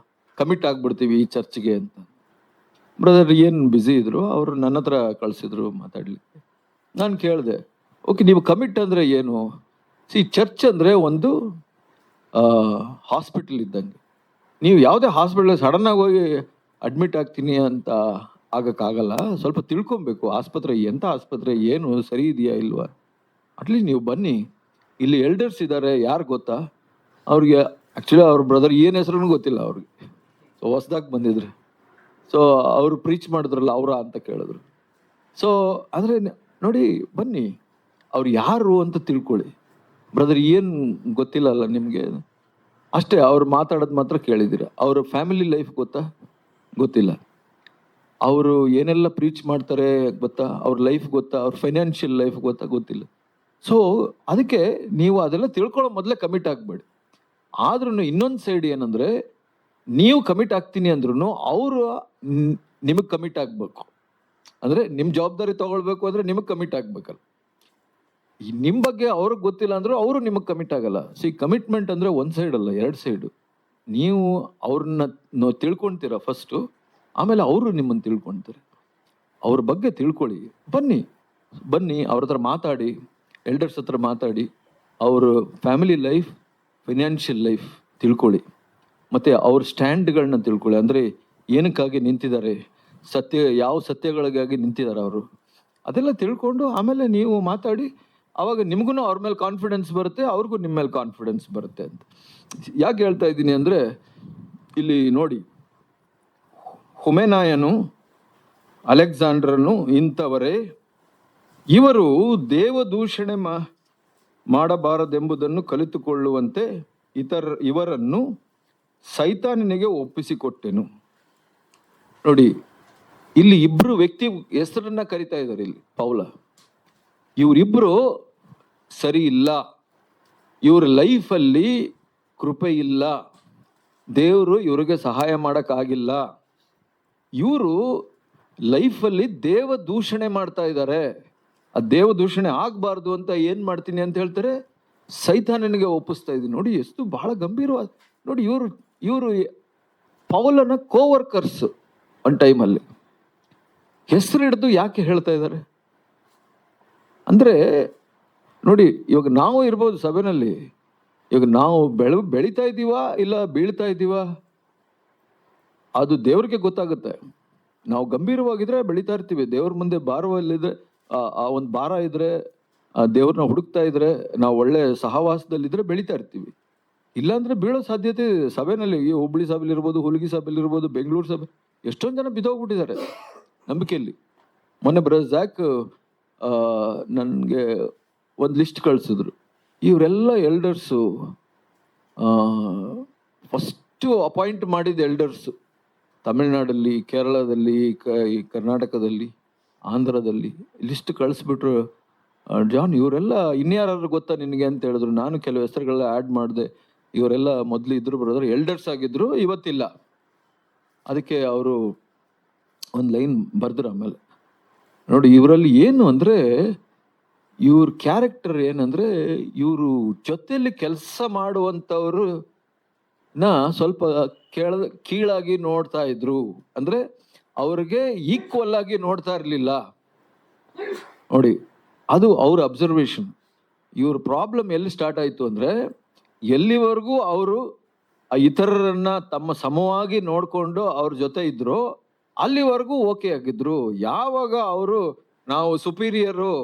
ಕಮಿಟ್ ಆಗ್ಬಿಡ್ತೀವಿ ಈ ಚರ್ಚ್ಗೆ ಅಂತ. ಬ್ರದರ್ ಏನ್ ಬ್ಯುಸಿ ಇದ್ರು, ಅವರು ನನ್ನ ಹತ್ರ ಕಳ್ಸಿದ್ರು ಮಾತಾಡ್ಲಿಕ್ಕೆ. ನಾನು ಕೇಳಿದೆ, ಓಕೆ, ನೀವು ಕಮಿಟ್ ಅಂದ್ರೆ ಏನು? ಚರ್ಚ್ ಅಂದ್ರೆ ಒಂದು ಹಾಸ್ಪಿಟಲ್ ಇದ್ದಂಗೆ. ನೀವು ಯಾವುದೇ ಹಾಸ್ಪಿಟಲ್ ಸಡನ್ ಆಗಿ ಹೋಗಿ ಅಡ್ಮಿಟ್ ಆಗ್ತೀನಿ ಅಂತ ಆಗಕ್ಕಾಗಲ್ಲ. ಸ್ವಲ್ಪ ತಿಳ್ಕೊಬೇಕು, ಆಸ್ಪತ್ರೆ ಎಂತ ಆಸ್ಪತ್ರೆ, ಏನು ಸರಿ ಇದೆಯಾ ಇಲ್ವಾ. ಅಟ್ಲೀಸ್ಟ್ ನೀವು ಬನ್ನಿ, ಇಲ್ಲಿ ಎಲ್ಡರ್ಸ್ ಇದ್ದಾರೆ, ಯಾರು ಗೊತ್ತಾ ಅವ್ರಿಗೆ? ಆಕ್ಚುಲಿ ಅವ್ರ ಬ್ರದರ್ ಏನ್ ಹೆಸರು ಗೊತ್ತಿಲ್ಲ ಅವ್ರಿಗೆ, ಸೊ ಹೊಸದಾಗಿ ಬಂದಿದ್ರು. ಸೊ ಅವರು ಪ್ರೀಚ್ ಮಾಡಿದ್ರಲ್ಲ, ಅವರ ಅಂತ ಕೇಳಿದ್ರು. ಸೊ ಅಂದ್ರೆ ನೋಡಿ, ಬನ್ನಿ, ಅವ್ರು ಯಾರು ಅಂತ ತಿಳ್ಕೊಳ್ಳಿ. ಬ್ರದರ್ ಏನ್ ಗೊತ್ತಿಲ್ಲ ಅಲ್ಲ ನಿಮ್ಗೆ, ಅಷ್ಟೇ. ಅವ್ರು ಮಾತಾಡೋದು ಮಾತ್ರ ಕೇಳಿದ್ದೀರ. ಅವ್ರ ಫ್ಯಾಮಿಲಿ ಲೈಫ್ ಗೊತ್ತಿಲ್ಲ, ಅವರು ಏನೆಲ್ಲ ಪ್ರೀಚ್ ಮಾಡ್ತಾರೆ ಗೊತ್ತಾ, ಅವ್ರ ಲೈಫ್ ಗೊತ್ತಾ, ಅವ್ರ ಫೈನಾನ್ಷಿಯಲ್ ಲೈಫ್ ಗೊತ್ತಿಲ್ಲ. ಸೊ ಅದಕ್ಕೆ ನೀವು ಅದೆಲ್ಲ ತಿಳ್ಕೊಳ್ಳೋ ಮೊದಲೇ ಕಮಿಟ್ ಆಗ್ಬೇಡಿ. ಆದ್ರೂ ಇನ್ನೊಂದು ಸೈಡ್ ಏನಂದ್ರೆ, ನೀವು ಕಮಿಟ್ ಆಗ್ತೀನಿ ಅಂದ್ರೂ ಅವರು ನಿಮಗೆ ಕಮಿಟ್ ಆಗ್ಬೇಕು. ಅಂದ್ರೆ ನಿಮ್ ಜವಾಬ್ದಾರಿ ತಗೊಳ್ಬೇಕು ಅಂದ್ರೆ ನಿಮಗೆ ಕಮಿಟ್ ಆಗ್ಬೇಕಲ್ಲ. ನಿಮ್ ಬಗ್ಗೆ ಅವ್ರಿಗೆ ಗೊತ್ತಿಲ್ಲ ಅಂದ್ರೂ ಅವರು ನಿಮಗೆ ಕಮಿಟ್ ಆಗಲ್ಲ. ಕಮಿಟ್ಮೆಂಟ್ ಅಂದ್ರೆ ಒಂದ್ ಸೈಡ್ ಅಲ್ಲ, 2 ಸೈಡ್. ನೀವು ಅವ್ರನ್ನ ತಿಳ್ಕೊಂತೀರ ಫಸ್ಟು, ಆಮೇಲೆ ಅವರು ನಿಮ್ಮನ್ನು ತಿಳ್ಕೊಂತಾರೆ. ಅವ್ರ ಬಗ್ಗೆ ತಿಳ್ಕೊಳ್ಳಿ. ಬನ್ನಿ ಅವ್ರ ಹತ್ರ ಮಾತಾಡಿ, ಎಲ್ಡರ್ಸ್ ಹತ್ರ ಮಾತಾಡಿ, ಅವ್ರ ಫ್ಯಾಮಿಲಿ ಲೈಫ್, ಫೈನಾನ್ಷಿಯಲ್ ಲೈಫ್ ತಿಳ್ಕೊಳ್ಳಿ. ಮತ್ತೆ ಅವ್ರ ಸ್ಟ್ಯಾಂಡ್ಗಳನ್ನ ತಿಳ್ಕೊಳ್ಳಿ. ಅಂದ್ರೆ ಏನಕ್ಕಾಗಿ ನಿಂತಿದ್ದಾರೆ, ಯಾವ ಸತ್ಯಗಳಿಗಾಗಿ ನಿಂತಿದ್ದಾರೆ ಅವರು, ಅದೆಲ್ಲ ತಿಳ್ಕೊಂಡು ಆಮೇಲೆ ನೀವು ಮಾತಾಡಿ. ಅವಾಗ ನಿಮ್ಗೂ ಅವ್ರ ಮೇಲೆ ಕಾನ್ಫಿಡೆನ್ಸ್ ಬರುತ್ತೆ, ಅವ್ರಿಗೂ ನಿಮ್ಮ ಮೇಲೆ ಕಾನ್ಫಿಡೆನ್ಸ್ ಬರುತ್ತೆ ಅಂತ. ಯಾಕೆ ಹೇಳ್ತಾ ಇದ್ದೀನಿ ಅಂದ್ರೆ, ಇಲ್ಲಿ ನೋಡಿ, ಹುಮೆನಾಯನು, ಅಲೆಕ್ಸಾಂಡ್ರನು ಇಂಥವರೇ, ಇವರು ದೇವದೂಷಣೆ ಮಾಡಬಾರದೆಂಬುದನ್ನು ಕಲಿತುಕೊಳ್ಳುವಂತೆ ಇವರನ್ನು ಸೈತಾನನಿಗೆ ಒಪ್ಪಿಸಿಕೊಟ್ಟೆನು. ನೋಡಿ, ಇಲ್ಲಿ ಇಬ್ರು ವ್ಯಕ್ತಿ ಹೆಸರನ್ನ ಕರಿತಾ ಇದ್ದಾರೆ ಇಲ್ಲಿ ಪೌಲ. ಇವರಿಬ್ರು ಸರಿ ಇಲ್ಲ, ಇವ್ರ ಲೈಫಲ್ಲಿ ಕೃಪೆ ಇಲ್ಲ, ದೇವರು ಇವ್ರಿಗೆ ಸಹಾಯ ಮಾಡೋಕ್ಕಾಗಿಲ್ಲ. ಇವರು ಲೈಫಲ್ಲಿ ದೇವ ದೂಷಣೆ ಮಾಡ್ತಾ ಇದ್ದಾರೆ. ಆ ದೇವ ದೂಷಣೆ ಆಗ್ಬಾರ್ದು ಅಂತ ಏನ್ ಮಾಡ್ತೀನಿ ಅಂತ ಹೇಳ್ತಾರೆ, ಸೈತಾನನಿಗೆ ಒಪ್ಪಿಸ್ತಾ ಇದ್ದೀನಿ. ನೋಡಿ ಎಷ್ಟು ಬಹಳ ಗಂಭೀರವಾದ. ನೋಡಿ, ಇವರು ಪೌಲನ ಕೋವರ್ಕರ್ಸ್. ಒಂದು ಟೈಮಲ್ಲಿ ಹೆಸರು ಹಿಡಿದು ಯಾಕೆ ಹೇಳ್ತಾ ಇದ್ದಾರೆ ಅಂದ್ರೆ, ನೋಡಿ, ಇವಾಗ ನಾವು ಇರ್ಬೋದು ಸಭೆನಲ್ಲಿ, ಈಗ ನಾವು ಬೆಳಿತಾ ಇದ್ದೀವಾ ಇಲ್ಲ ಬೀಳ್ತಾ ಇದ್ದೀವಾ ಅದು ದೇವ್ರಿಗೆ ಗೊತ್ತಾಗುತ್ತೆ. ನಾವು ಗಂಭೀರವಾಗಿದ್ರೆ ಬೆಳಿತಾ ಇರ್ತೀವಿ. ದೇವ್ರ ಮುಂದೆ ಭಾರವಲ್ಲಿದ್ರೆ ಆ ಒಂದು ಭಾರ ಇದ್ರೆ, ದೇವ್ರನ್ನ ಹುಡುಕ್ತಾ ಇದ್ರೆ, ನಾವು ಒಳ್ಳೆ ಸಹವಾಸದಲ್ಲಿದ್ರೆ ಬೆಳಿತಾ ಇರ್ತೀವಿ. ಇಲ್ಲಾಂದ್ರೆ ಬೀಳೋ ಸಾಧ್ಯತೆ ಸಭೆನಲ್ಲಿ, ಈ ಹುಬ್ಳಿ ಸಭೆಲಿ ಇರ್ಬೋದು, ಹುಲ್ಗಿ ಸಭೆಲಿ ಇರ್ಬೋದು, ಬೆಂಗಳೂರು ಸಭೆ, ಎಷ್ಟೊಂದು ಜನ ಬಿದ್ದೋಗ್ಬಿಟ್ಟಿದ್ದಾರೆ ನಂಬಿಕೆಯಲ್ಲಿ. ಮೊನ್ನೆ ಬ್ರಜಾಕ್ ನನಗೆ ಒಂದು ಲಿಸ್ಟ್ ಕಳಿಸಿದ್ರು. ಇವರೆಲ್ಲ ಎಲ್ಡರ್ಸು, ಫಸ್ಟು ಅಪಾಯಿಂಟ್ ಮಾಡಿದ ಎಲ್ಡರ್ಸು ತಮಿಳ್ನಾಡಲ್ಲಿ, ಕೇರಳದಲ್ಲಿ, ಈ ಕರ್ನಾಟಕದಲ್ಲಿ, ಆಂಧ್ರದಲ್ಲಿ ಲಿಸ್ಟ್ ಕಳಿಸ್ಬಿಟ್ರು. ಜಾನ್ ಇವರೆಲ್ಲ ಇನ್ಯಾರು ಗೊತ್ತಾ ನಿನಗೆ ಅಂತ ಹೇಳಿದ್ರು. ನಾನು ಕೆಲವು ಹೆಸರುಗಳೆಲ್ಲ ಆ್ಯಡ್ ಮಾಡಿದೆ. ಇವರೆಲ್ಲ ಮೊದಲು ಇದ್ರು ಬ್ರದರ್, ಎಲ್ಡರ್ಸ್ ಆಗಿದ್ರು, ಇವತ್ತಿಲ್ಲ. ಅದಕ್ಕೆ ಅವರು ಒಂದು ಲೈನ್ ಬರೆದ್ರು. ಆಮೇಲೆ ನೋಡಿ, ಇವರಲ್ಲಿ ಏನು ಅಂದರೆ, ಇವ್ರ ಕ್ಯಾರೆಕ್ಟರ್ ಏನಂದರೆ, ಇವರು ಜೊತೆಯಲ್ಲಿ ಕೆಲಸ ಮಾಡುವಂಥವ್ರು ಸ್ವಲ್ಪ ಕೀಳಾಗಿ ನೋಡ್ತಾ ಇದ್ರು. ಅಂದರೆ ಅವ್ರಿಗೆ ಈಕ್ವಲ್ ಆಗಿ ನೋಡ್ತಾ ಇರಲಿಲ್ಲ. ನೋಡಿ, ಅದು ಅವ್ರ ಅಬ್ಸರ್ವೇಷನ್. ಇವ್ರ ಪ್ರಾಬ್ಲಮ್ ಎಲ್ಲಿ ಸ್ಟಾರ್ಟ್ ಆಯಿತು ಅಂದರೆ, ಎಲ್ಲಿವರೆಗೂ ಅವರು ಇತರರನ್ನ ತಮ್ಮ ಸಮವಾಗಿ ನೋಡಿಕೊಂಡು ಅವ್ರ ಜೊತೆ ಇದ್ರು ಅಲ್ಲಿವರೆಗೂ ಓಕೆ ಆಗಿದ್ರು. ಯಾವಾಗ ಅವರು ನಾವು ಸುಪೀರಿಯರು,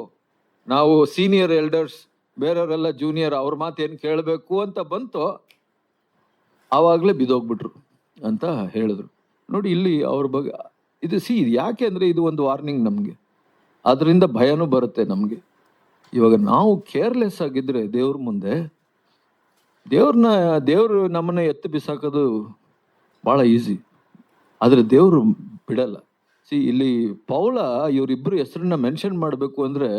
ನಾವು ಸೀನಿಯರ್ ಎಲ್ಡರ್ಸ್, ಬೇರೆಯವರೆಲ್ಲ ಜೂನಿಯರ್, ಅವ್ರ ಮಾತೇನು ಕೇಳಬೇಕು ಅಂತ ಬಂತು, ಆವಾಗಲೇ ಬಿದ್ದೋಗ್ಬಿಟ್ರು ಅಂತ ಹೇಳಿದ್ರು. ನೋಡಿ, ಇಲ್ಲಿ ಅವ್ರ ಬಗ್ಗೆ ಇದು ಯಾಕೆ ಅಂದರೆ, ಇದು ಒಂದು ವಾರ್ನಿಂಗ್ ನಮಗೆ. ಅದರಿಂದ ಭಯನೂ ಬರುತ್ತೆ ನಮಗೆ. ಇವಾಗ ನಾವು ಕೇರ್ಲೆಸ್ ಆಗಿದ್ರೆ ದೇವ್ರ ಮುಂದೆ, ದೇವರು ನಮ್ಮನ್ನ ಎತ್ತು ಬಿಸಾಕೋದು ಭಾಳ ಈಸಿ. ಆದರೆ ದೇವರು ಬಿಡಲ್ಲ. ಇಲ್ಲಿ ಪೌಲ ಇವರಿಬ್ಬರು ಹೆಸರನ್ನ ಮೆನ್ಷನ್ ಮಾಡಬೇಕು ಅಂದರೆ,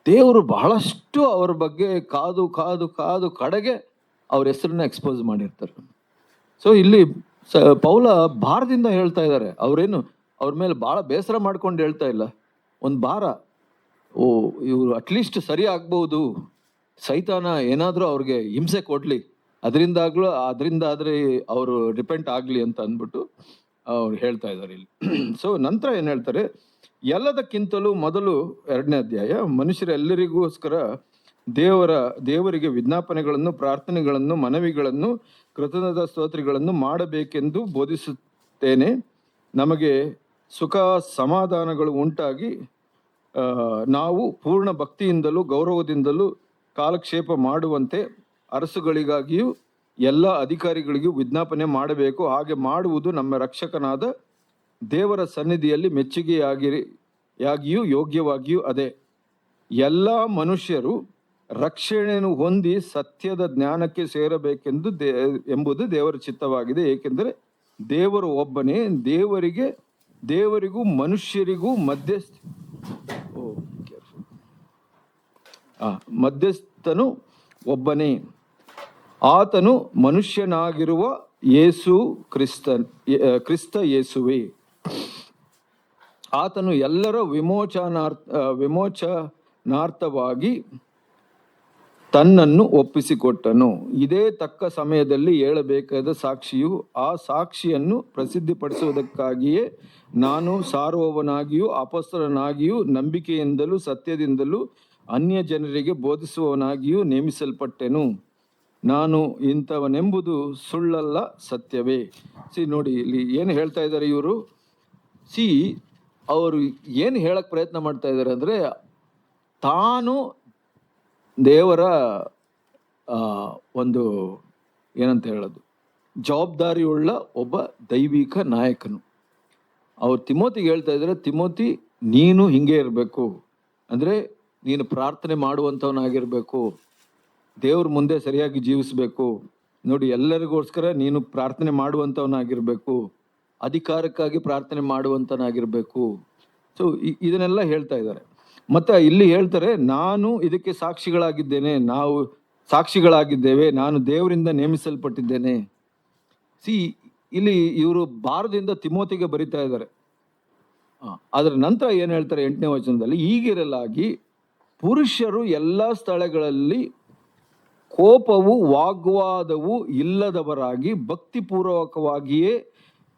ದೇವರು ಬಹಳಷ್ಟು ಅವ್ರ ಬಗ್ಗೆ ಕಾದು ಕಾದು ಕಾದು ಕಡೆಗೆ ಅವ್ರ ಹೆಸರನ್ನ ಎಕ್ಸ್ಪೋಸ್ ಮಾಡಿರ್ತಾರೆ. ಸೊ ಇಲ್ಲಿ ಪೌಲ ಭಾರದಿಂದ ಹೇಳ್ತಾ ಇದ್ದಾರೆ. ಅವರೇನು ಅವ್ರ ಮೇಲೆ ಭಾಳ ಬೇಸರ ಮಾಡ್ಕೊಂಡು ಹೇಳ್ತಾ ಇಲ್ಲ. ಒಂದು ಭಾರ, ಇವರು ಅಟ್ಲೀಸ್ಟ್ ಸರಿ ಆಗ್ಬಹುದು, ಸೈತಾನ ಏನಾದರೂ ಅವ್ರಿಗೆ ಹಿಂಸೆ ಕೊಡ್ಲಿ, ಅದರಿಂದಾದ್ರೆ ಅವರು ರಿಪೆಂಟ್ ಆಗಲಿ ಅಂತ ಅಂದ್ಬಿಟ್ಟು ಅವ್ರು ಹೇಳ್ತಾ ಇದ್ದಾರೆ ಇಲ್ಲಿ. ಸೊ ನಂತರ ಏನು ಹೇಳ್ತಾರೆ, ಎಲ್ಲದಕ್ಕಿಂತಲೂ ಮೊದಲು 2ನೇ ಅಧ್ಯಾಯ, ಮನುಷ್ಯರೆಲ್ಲರಿಗೋಸ್ಕರ ದೇವರಿಗೆ ವಿಜ್ಞಾಪನೆಗಳನ್ನು, ಪ್ರಾರ್ಥನೆಗಳನ್ನು, ಮನವಿಗಳನ್ನು, ಕೃತಜ್ಞತಾ ಸ್ತೋತ್ರಗಳನ್ನು ಮಾಡಬೇಕೆಂದು ಬೋಧಿಸುತ್ತೇನೆ. ನಮಗೆ ಸುಖ ಸಮಾಧಾನಗಳು ಉಂಟಾಗಿ ನಾವು ಪೂರ್ಣ ಭಕ್ತಿಯಿಂದಲೂ ಗೌರವದಿಂದಲೂ ಕಾಲಕ್ಷೇಪ ಮಾಡುವಂತೆ ಅರಸುಗಳಿಗಾಗಿಯೂ ಎಲ್ಲ ಅಧಿಕಾರಿಗಳಿಗೂ ವಿಜ್ಞಾಪನೆ ಮಾಡಬೇಕು. ಹಾಗೆ ಮಾಡುವುದು ನಮ್ಮ ರಕ್ಷಕನಾದ ದೇವರ ಸನ್ನಿಧಿಯಲ್ಲಿ ಮೆಚ್ಚುಗೆಯಾಗಿಯೂ ಯೋಗ್ಯವಾಗಿಯೂ ಅದೇ. ಎಲ್ಲ ಮನುಷ್ಯರು ರಕ್ಷಣೆಯನ್ನು ಹೊಂದಿ ಸತ್ಯದ ಜ್ಞಾನಕ್ಕೆ ಸೇರಬೇಕೆಂದು ಎಂಬುದು ದೇವರ ಚಿತ್ತವಾಗಿದೆ. ಏಕೆಂದರೆ ದೇವರು ಒಬ್ಬನೇ, ದೇವರಿಗೂ ಮನುಷ್ಯರಿಗೂ ಮಧ್ಯಸ್ಥನು ಒಬ್ಬನೇ, ಆತನು ಮನುಷ್ಯನಾಗಿರುವ ಯೇಸು ಕ್ರಿಸ್ತ ಯೇಸುವೆ. ಆತನು ಎಲ್ಲರ ವಿಮೋಚನಾರ್ಥವಾಗಿ ತನ್ನನ್ನು ಒಪ್ಪಿಸಿಕೊಟ್ಟನು. ಇದೇ ತಕ್ಕ ಸಮಯದಲ್ಲಿ ಹೇಳಬೇಕಾದ ಸಾಕ್ಷಿಯು, ಆ ಸಾಕ್ಷಿಯನ್ನು ಪ್ರಸಿದ್ಧಿಪಡಿಸುವುದಕ್ಕಾಗಿಯೇ ನಾನು ಸಾರುವವನಾಗಿಯೂ ಅಪೊಸ್ತಲನಾಗಿಯೂ ನಂಬಿಕೆಯಿಂದಲೂ ಸತ್ಯದಿಂದಲೂ ಅನ್ಯ ಜನರಿಗೆ ಬೋಧಿಸುವವನಾಗಿಯೂ ನೇಮಿಸಲ್ಪಟ್ಟೆನು. ನಾನು ಇಂಥವನೆಂಬುದು ಸುಳ್ಳಲ್ಲ, ಸತ್ಯವೇ. ನೋಡಿ, ಇಲ್ಲಿ ಏನು ಹೇಳ್ತಾ ಇದ್ದಾರೆ ಇವರು. ಅವರು ಏನು ಹೇಳಕ್ ಪ್ರಯತ್ನ ಮಾಡ್ತಾ ಇದ್ದಾರೆ ಅಂದರೆ, ತಾನು ದೇವರ ಒಂದು ಏನಂತ ಹೇಳೋದು, ಜವಾಬ್ದಾರಿಯುಳ್ಳ ಒಬ್ಬ ದೈವಿಕ ನಾಯಕನು. ಅವ್ರು ತಿಮೋತಿಗೆ ಹೇಳ್ತಾ ಇದ್ದಾರೆ, ತಿಮೋತಿ ನೀನು ಹಿಂಗೆ ಇರಬೇಕು, ಅಂದರೆ ನೀನು ಪ್ರಾರ್ಥನೆ ಮಾಡುವಂಥವನಾಗಿರ್ಬೇಕು, ದೇವ್ರ ಮುಂದೆ ಸರಿಯಾಗಿ ಜೀವಿಸ್ಬೇಕು. ನೋಡಿ, ಎಲ್ಲರಿಗೋಸ್ಕರ ನೀನು ಪ್ರಾರ್ಥನೆ ಮಾಡುವಂಥವನಾಗಿರ್ಬೇಕು, ಅಧಿಕಾರಕ್ಕಾಗಿ ಪ್ರಾರ್ಥನೆ ಮಾಡುವಂಥನಾಗಿರ್ಬೇಕು. ಸೊ ಇದನ್ನೆಲ್ಲ ಹೇಳ್ತಾ ಇದ್ದಾರೆ. ಮತ್ತೆ ಇಲ್ಲಿ ಹೇಳ್ತಾರೆ, ನಾನು ಇದಕ್ಕೆ ನಾವು ಸಾಕ್ಷಿಗಳಾಗಿದ್ದೇವೆ, ನಾನು ದೇವರಿಂದ ನೇಮಿಸಲ್ಪಟ್ಟಿದ್ದೇನೆ. ಇಲ್ಲಿ ಇವರು ಭಾರದಿಂದ ತಿಮೋತಿಗೆ ಬರಿತಾ ಇದ್ದಾರೆ. ಅದರ ನಂತರ ಏನು ಹೇಳ್ತಾರೆ 8ನೇ ವಚನದಲ್ಲಿ, ಹೀಗಿರಲಾಗಿ ಪುರುಷರು ಎಲ್ಲ ಸ್ಥಳಗಳಲ್ಲಿ ಕೋಪವು ವಾಗ್ವಾದವು ಇಲ್ಲದವರಾಗಿ ಭಕ್ತಿಪೂರ್ವಕವಾಗಿಯೇ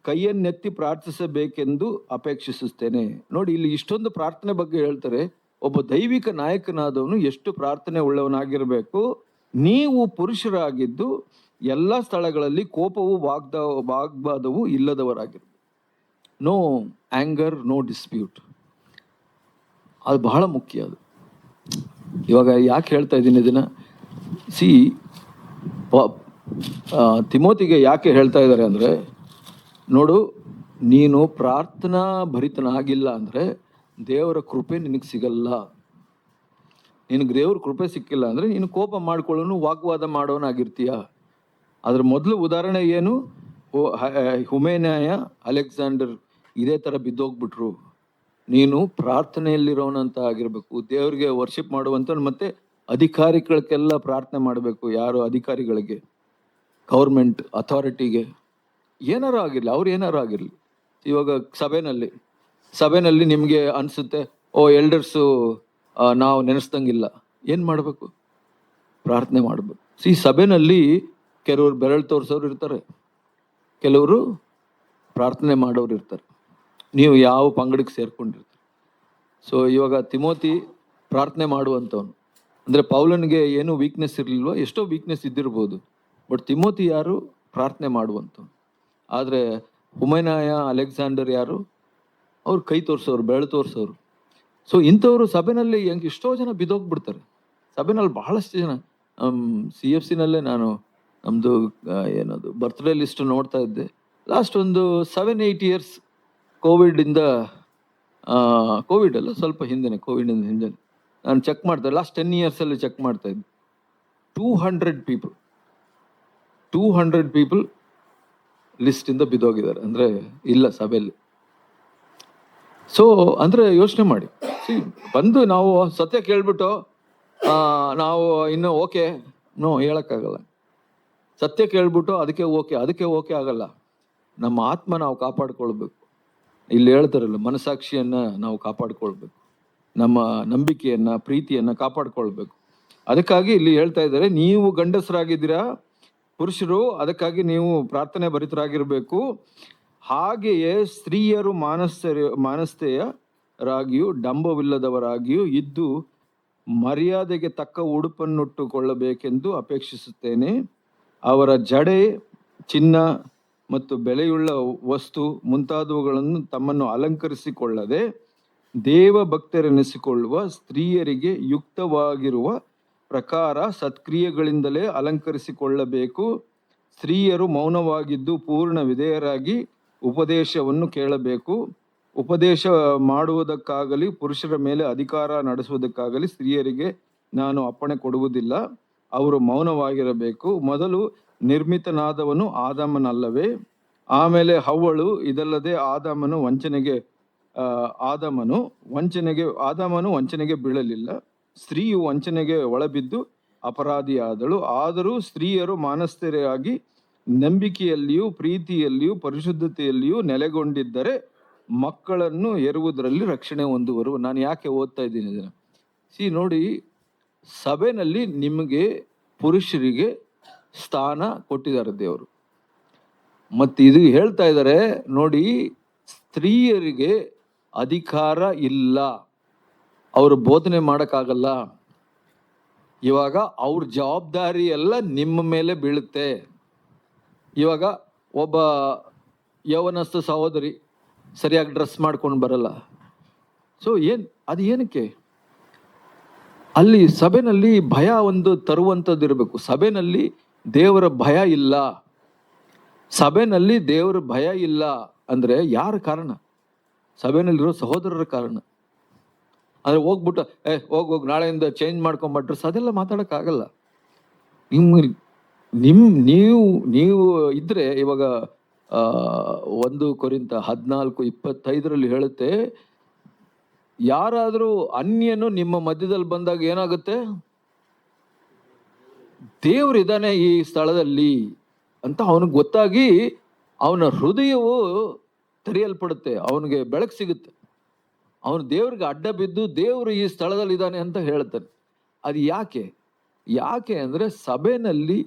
ಕೈಯನ್ನೆತ್ತಿ ಪ್ರಾರ್ಥಿಸಬೇಕೆಂದು ಅಪೇಕ್ಷಿಸುತ್ತೇನೆ. ನೋಡಿ, ಇಲ್ಲಿ ಇಷ್ಟೊಂದು ಪ್ರಾರ್ಥನೆ ಬಗ್ಗೆ ಹೇಳ್ತಾರೆ. ಒಬ್ಬ ದೈವಿಕ ನಾಯಕನಾದವನು ಎಷ್ಟು ಪ್ರಾರ್ಥನೆ ಉಳ್ಳವನಾಗಿರ್ಬೇಕು, ನೀವು ಪುರುಷರಾಗಿದ್ದು ಎಲ್ಲ ಸ್ಥಳಗಳಲ್ಲಿ ಕೋಪವು ವಾಗ್ವಾದವು ಇಲ್ಲದವರಾಗಿರು. No anger, no dispute. ಅದು ಬಹಳ ಮುಖ್ಯ. ಅದು ಇವಾಗ ಯಾಕೆ ಹೇಳ್ತಾ ಇದ್ದೀನಿ ಇದನ್ನ, ಸಿ ತಿಮೋತಿಗೆ ಯಾಕೆ ಹೇಳ್ತಾ ಇದ್ದಾರೆ ಅಂದರೆ, ನೋಡು, ನೀನು ಪ್ರಾರ್ಥನಾ ಭರಿತನಾಗಿಲ್ಲ ಅಂದರೆ ದೇವರ ಕೃಪೆ ನಿನಗೆ ಸಿಗಲ್ಲ. ನಿನಗೆ ದೇವ್ರ ಕೃಪೆ ಸಿಕ್ಕಿಲ್ಲ ಅಂದರೆ ನೀನು ಕೋಪ ಮಾಡ್ಕೊಳ್ಳೋನು, ವಾಗ್ವಾದ ಮಾಡೋನಾಗಿರ್ತೀಯ. ಅದ್ರ ಮೊದಲು ಉದಾಹರಣೆ ಏನು? ಹುಮೇನಾಯ, ಅಲೆಕ್ಸಾಂಡರ್ ಇದೇ ಥರ ಬಿದ್ದೋಗ್ಬಿಟ್ರು. ನೀನು ಪ್ರಾರ್ಥನೆಯಲ್ಲಿರೋನಂತ ಆಗಿರ್ಬೇಕು, ದೇವ್ರಿಗೆ ವರ್ಷಿಪ್ ಮಾಡುವಂತ, ಮತ್ತೆ ಅಧಿಕಾರಿಗಳಿಗೆಲ್ಲ ಪ್ರಾರ್ಥನೆ ಮಾಡಬೇಕು. ಯಾರು ಅಧಿಕಾರಿಗಳಿಗೆ, ಗೌರ್ಮೆಂಟ್ ಅಥಾರಿಟಿಗೆ, ಏನಾರು ಆಗಿರಲಿ, ಅವ್ರು ಏನಾರು ಆಗಿರಲಿ. ಇವಾಗ ಸಭೆನಲ್ಲಿ ನಿಮಗೆ ಅನಿಸುತ್ತೆ, ಎಲ್ಡರ್ಸು ನಾವು ನೆನೆಸ್ದಂಗಿಲ್ಲ, ಏನು ಮಾಡಬೇಕು? ಪ್ರಾರ್ಥನೆ ಮಾಡಬೇಕು. ಸಭೆನಲ್ಲಿ ಕೆಲವರು ಬೆರಳು ತೋರಿಸೋರು ಇರ್ತಾರೆ, ಕೆಲವರು ಪ್ರಾರ್ಥನೆ ಮಾಡೋರು ಇರ್ತಾರೆ. ನೀವು ಯಾವ ಪಂಗಡಕ್ಕೆ ಸೇರ್ಕೊಂಡಿರ್ತೀರಿ. ಸೊ ಇವಾಗ ತಿಮೋತಿ ಪ್ರಾರ್ಥನೆ ಮಾಡುವಂಥವನು. ಅಂದರೆ ಪೌಲನಿಗೆ ಏನು ವೀಕ್ನೆಸ್ ಇರಲಿಲ್ವ? ಎಷ್ಟೋ ವೀಕ್ನೆಸ್ ಇದ್ದಿರ್ಬೋದು, ಬಟ್ ತಿಮೋತಿ ಯಾರು? ಪ್ರಾರ್ಥನೆ ಮಾಡುವಂಥವ್ನು. ಆದರೆ ಹುಮೇನಾಯ, ಅಲೆಕ್ಸಾಂಡರ್ ಯಾರು? ಅವ್ರು ಕೈ ತೋರಿಸೋರು, ಬೆರಳು ತೋರಿಸೋರು. ಸೊ ಇಂಥವ್ರು ಸಭೆನಲ್ಲಿ ಎಷ್ಟೋ ಜನ ಬಿದ್ದೋಗ್ಬಿಡ್ತಾರೆ. ಸಭೆನಲ್ಲಿ ಬಹಳಷ್ಟು ಜನ. CFC ನಲ್ಲೇ ನಾನು ನಮ್ಮದು ಏನದು ಬರ್ತ್ಡೇ ಲಿಸ್ಟ್ ನೋಡ್ತಾ ಇದ್ದೆ. ಲಾಸ್ಟ್ ಒಂದು 7-8 ಇಯರ್ಸ್ ಕೋವಿಡ್ ಅಲ್ಲ, ಸ್ವಲ್ಪ ಹಿಂದೆ, ಕೋವಿಡಿಂದ ಹಿಂದೆ ನಾನು ಚೆಕ್ ಮಾಡ್ತಾ, ಲಾಸ್ಟ್ 10 ಇಯರ್ಸಲ್ಲಿ ಚೆಕ್ ಮಾಡ್ತಾ ಇದ್ದೆ. 200 ಪೀಪಲ್ ಲಿಸ್ಟಿಂದ ಬಿದ್ದೋಗಿದ್ದಾರೆ, ಅಂದರೆ ಇಲ್ಲ ಸಭೆಯಲ್ಲಿ. ಸೊ ಅಂದರೆ ಯೋಚನೆ ಮಾಡಿ, ಬಂದು ನಾವು ಸತ್ಯ ಕೇಳ್ಬಿಟ್ಟು ನಾವು ಇನ್ನು ಓಕೆ ಹೇಳೋಕ್ಕಾಗಲ್ಲ. ಸತ್ಯ ಕೇಳ್ಬಿಟ್ಟು ಅದಕ್ಕೆ ಓಕೆ ಆಗಲ್ಲ. ನಮ್ಮ ಆತ್ಮ ನಾವು ಕಾಪಾಡ್ಕೊಳ್ಬೇಕು. ಇಲ್ಲಿ ಹೇಳ್ತಾರಲ್ಲ, ಮನಸಾಕ್ಷಿಯನ್ನು ನಾವು ಕಾಪಾಡ್ಕೊಳ್ಬೇಕು, ನಮ್ಮ ನಂಬಿಕೆಯನ್ನು, ಪ್ರೀತಿಯನ್ನು ಕಾಪಾಡ್ಕೊಳ್ಬೇಕು. ಅದಕ್ಕಾಗಿ ಇಲ್ಲಿ ಹೇಳ್ತಾ ಇದ್ದಾರೆ, ನೀವು ಗಂಡಸರಾಗಿದ್ದೀರಾ ಪುರುಷರು, ಅದಕ್ಕಾಗಿ ನೀವು ಪ್ರಾರ್ಥನೆ ಭರಿತರಾಗಿರ್ಬೇಕು. ಹಾಗೆಯೇ ಸ್ತ್ರೀಯರು ಮಾನಸ್ಥೆಯರಾಗಿಯೂ ಡಂಬವಿಲ್ಲದವರಾಗಿಯೂ ಇದ್ದು ಮರ್ಯಾದೆಗೆ ತಕ್ಕ ಉಡುಪನ್ನುಟ್ಟುಕೊಳ್ಳಬೇಕೆಂದು ಅಪೇಕ್ಷಿಸುತ್ತೇನೆ. ಅವರ ಜಡೆ, ಚಿನ್ನ ಮತ್ತು ಬೆಲೆಯುಳ್ಳ ವಸ್ತು ಮುಂತಾದವುಗಳನ್ನು ತಮ್ಮನ್ನು ಅಲಂಕರಿಸಿಕೊಳ್ಳದೆ ದೇವ ಭಕ್ತರೆನಿಸಿಕೊಳ್ಳುವ ಸ್ತ್ರೀಯರಿಗೆ ಯುಕ್ತವಾಗಿರುವ ಪ್ರಕಾರ ಸತ್ಕ್ರಿಯೆಗಳಿಂದಲೇ ಅಲಂಕರಿಸಿಕೊಳ್ಳಬೇಕು. ಸ್ತ್ರೀಯರು ಮೌನವಾಗಿದ್ದು ಪೂರ್ಣ ವಿಧೇಯರಾಗಿ ಉಪದೇಶವನ್ನು ಕೇಳಬೇಕು. ಉಪದೇಶ ಮಾಡುವುದಕ್ಕಾಗಲಿ ಪುರುಷರ ಮೇಲೆ ಅಧಿಕಾರ ನಡೆಸುವುದಕ್ಕಾಗಲಿ ಸ್ತ್ರೀಯರಿಗೆ ನಾನು ಅಪ್ಪಣೆ ಕೊಡುವುದಿಲ್ಲ. ಅವರು ಮೌನವಾಗಿರಬೇಕು. ಮೊದಲು ನಿರ್ಮಿತನಾದವನು ಆದಾಮನಲ್ಲವೇ? ಆಮೇಲೆ ಹವ್ವಳು. ಇದಲ್ಲದೆ ಆದಾಮನು ವಂಚನೆಗೆ ಬೀಳಲಿಲ್ಲ. ಸ್ತ್ರೀಯು ವಂಚನೆಗೆ ಒಳಬಿದ್ದು ಅಪರಾಧಿಯಾದಳು. ಆದರೂ ಸ್ತ್ರೀಯರು ಮಾನಸ್ಥೆಯರಾಗಿ ನಂಬಿಕೆಯಲ್ಲಿಯೂ ಪ್ರೀತಿಯಲ್ಲಿಯೂ ಪರಿಶುದ್ಧತೆಯಲ್ಲಿಯೂ ನೆಲೆಗೊಂಡಿದ್ದರೆ ಮಕ್ಕಳನ್ನು ಹೆರುವುದರಲ್ಲಿ ರಕ್ಷಣೆ ಹೊಂದುವರು. ನಾನು ಯಾಕೆ ಓದ್ತಾ ಇದ್ದೀನಿ ಇದನ್ನು? ನೋಡಿ, ಸಭೆಯಲ್ಲಿ ನಿಮಗೆ ಪುರುಷರಿಗೆ ಸ್ಥಾನ ಕೊಟ್ಟಿದ್ದಾರೆ ದೇವರು. ಮತ್ತು ಇದು ಹೇಳ್ತಾ ಇದ್ದಾರೆ ನೋಡಿ, ಸ್ತ್ರೀಯರಿಗೆ ಅಧಿಕಾರ ಇಲ್ಲ, ಅವರು ಬೋಧನೆ ಮಾಡೋಕ್ಕಾಗಲ್ಲ. ಇವಾಗ ಅವ್ರ ಜವಾಬ್ದಾರಿ ಎಲ್ಲ ನಿಮ್ಮ ಮೇಲೆ ಬೀಳುತ್ತೆ. ಇವಾಗ ಒಬ್ಬ ಯೌವನಸ್ಥ ಸಹೋದರಿ ಸರಿಯಾಗಿ ಡ್ರೆಸ್ ಮಾಡ್ಕೊಂಡು ಬರಲ್ಲ. ಸೊ ಅದು ಏನಕ್ಕೆ? ಅಲ್ಲಿ ಸಭೆನಲ್ಲಿ ಭಯ ಒಂದು ತರುವಂಥದ್ದು ಇರಬೇಕು. ಸಭೆನಲ್ಲಿ ದೇವರ ಭಯ ಇಲ್ಲ. ಸಭೆನಲ್ಲಿ ದೇವರ ಭಯ ಇಲ್ಲ ಅಂದರೆ ಯಾರ ಕಾರಣ? ಸಭೆನಲ್ಲಿರೋ ಸಹೋದರರ ಕಾರಣ. ಅಂದರೆ ಹೋಗ್ಬಿಟ್ಟು ಹೋಗಿ ನಾಳೆಯಿಂದ ಚೇಂಜ್ ಮಾಡ್ಕೊಂಬಟ್ರೆ ಅದೆಲ್ಲ ಮಾತಾಡೋಕ್ಕಾಗಲ್ಲ. ನೀವು ಇದ್ರೆ ಇವಾಗ 1 ಕೊರಿಂಥ 14:25 ಹೇಳುತ್ತೆ, ಯಾರಾದರೂ ಅನ್ಯನು ನಿಮ್ಮ ಮಧ್ಯದಲ್ಲಿ ಬಂದಾಗ ಏನಾಗುತ್ತೆ? ದೇವರಿದ್ದಾನೆ ಈ ಸ್ಥಳದಲ್ಲಿ ಅಂತ ಅವನಿಗೆ ಗೊತ್ತಾಗಿ ಅವನ ಹೃದಯವು ತೆರೆಯಲ್ಪಡುತ್ತೆ, ಅವನಿಗೆ ಬೆಳಕು ಸಿಗುತ್ತೆ. ಅವನು ದೇವ್ರಿಗೆ ಅಡ್ಡ ಬಿದ್ದು ದೇವರು ಈ ಸ್ಥಳದಲ್ಲಿ ಇದ್ದಾನೆ ಅಂತ ಹೇಳ್ತಾನೆ. ಅದು ಯಾಕೆ ಅಂದರೆ ಸಭೆಯಲ್ಲಿ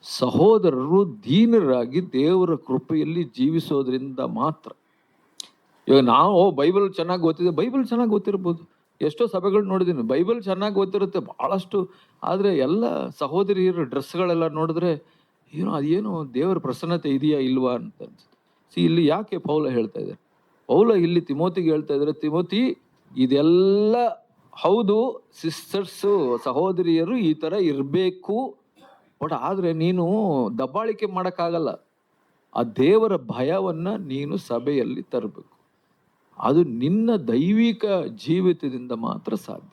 ಸಹೋದರರು ದೀನರಾಗಿ ದೇವರ ಕೃಪೆಯಲ್ಲಿ ಜೀವಿಸೋದ್ರಿಂದ ಮಾತ್ರ. ಇವಾಗ ನಾವು ಬೈಬಲ್ ಚೆನ್ನಾಗಿ ಗೊತ್ತಿದೆ, ಬೈಬಲ್ ಚೆನ್ನಾಗಿ ಗೊತ್ತಿರ್ಬೋದು, ಎಷ್ಟೋ ಸಭೆಗಳು ನೋಡಿದ್ದೀನಿ, ಬೈಬಲ್ ಚೆನ್ನಾಗಿ ಗೊತ್ತಿರುತ್ತೆ ಬಹಳಷ್ಟು, ಆದರೆ ಎಲ್ಲ ಸಹೋದರಿಯರ ಡ್ರೆಸ್ಗಳೆಲ್ಲ ನೋಡಿದ್ರೆ ಅದೇನು ದೇವರ ಪ್ರಸನ್ನತೆ ಇದೆಯಾ ಇಲ್ವಾ ಅಂತ ಅನ್ಸುತ್ತೆ. ಇಲ್ಲಿ ಯಾಕೆ ಪೌಲ ಹೇಳ್ತಾ ಇದ್ದಾರೆ? ಪೌಲ ಇಲ್ಲಿ ತಿಮೋತಿಗೆ ಹೇಳ್ತಾ ಇದ್ದಾರೆ, ತಿಮೋತಿ ಇದೆಲ್ಲ ಹೌದು, ಸಿಸ್ಟರ್ಸು ಸಹೋದರಿಯರು ಈ ತರ ಇರಬೇಕು, ಬಟ್ ಆದ್ರೆ ನೀನು ದಬ್ಬಾಳಿಕೆ ಮಾಡಕ್ಕಾಗಲ್ಲ. ಆ ದೇವರ ಭಯವನ್ನ ನೀನು ಸಭೆಯಲ್ಲಿ ತರಬೇಕು. ಅದು ನಿನ್ನ ದೈವಿಕ ಜೀವಿತದಿಂದ ಮಾತ್ರ ಸಾಧ್ಯ.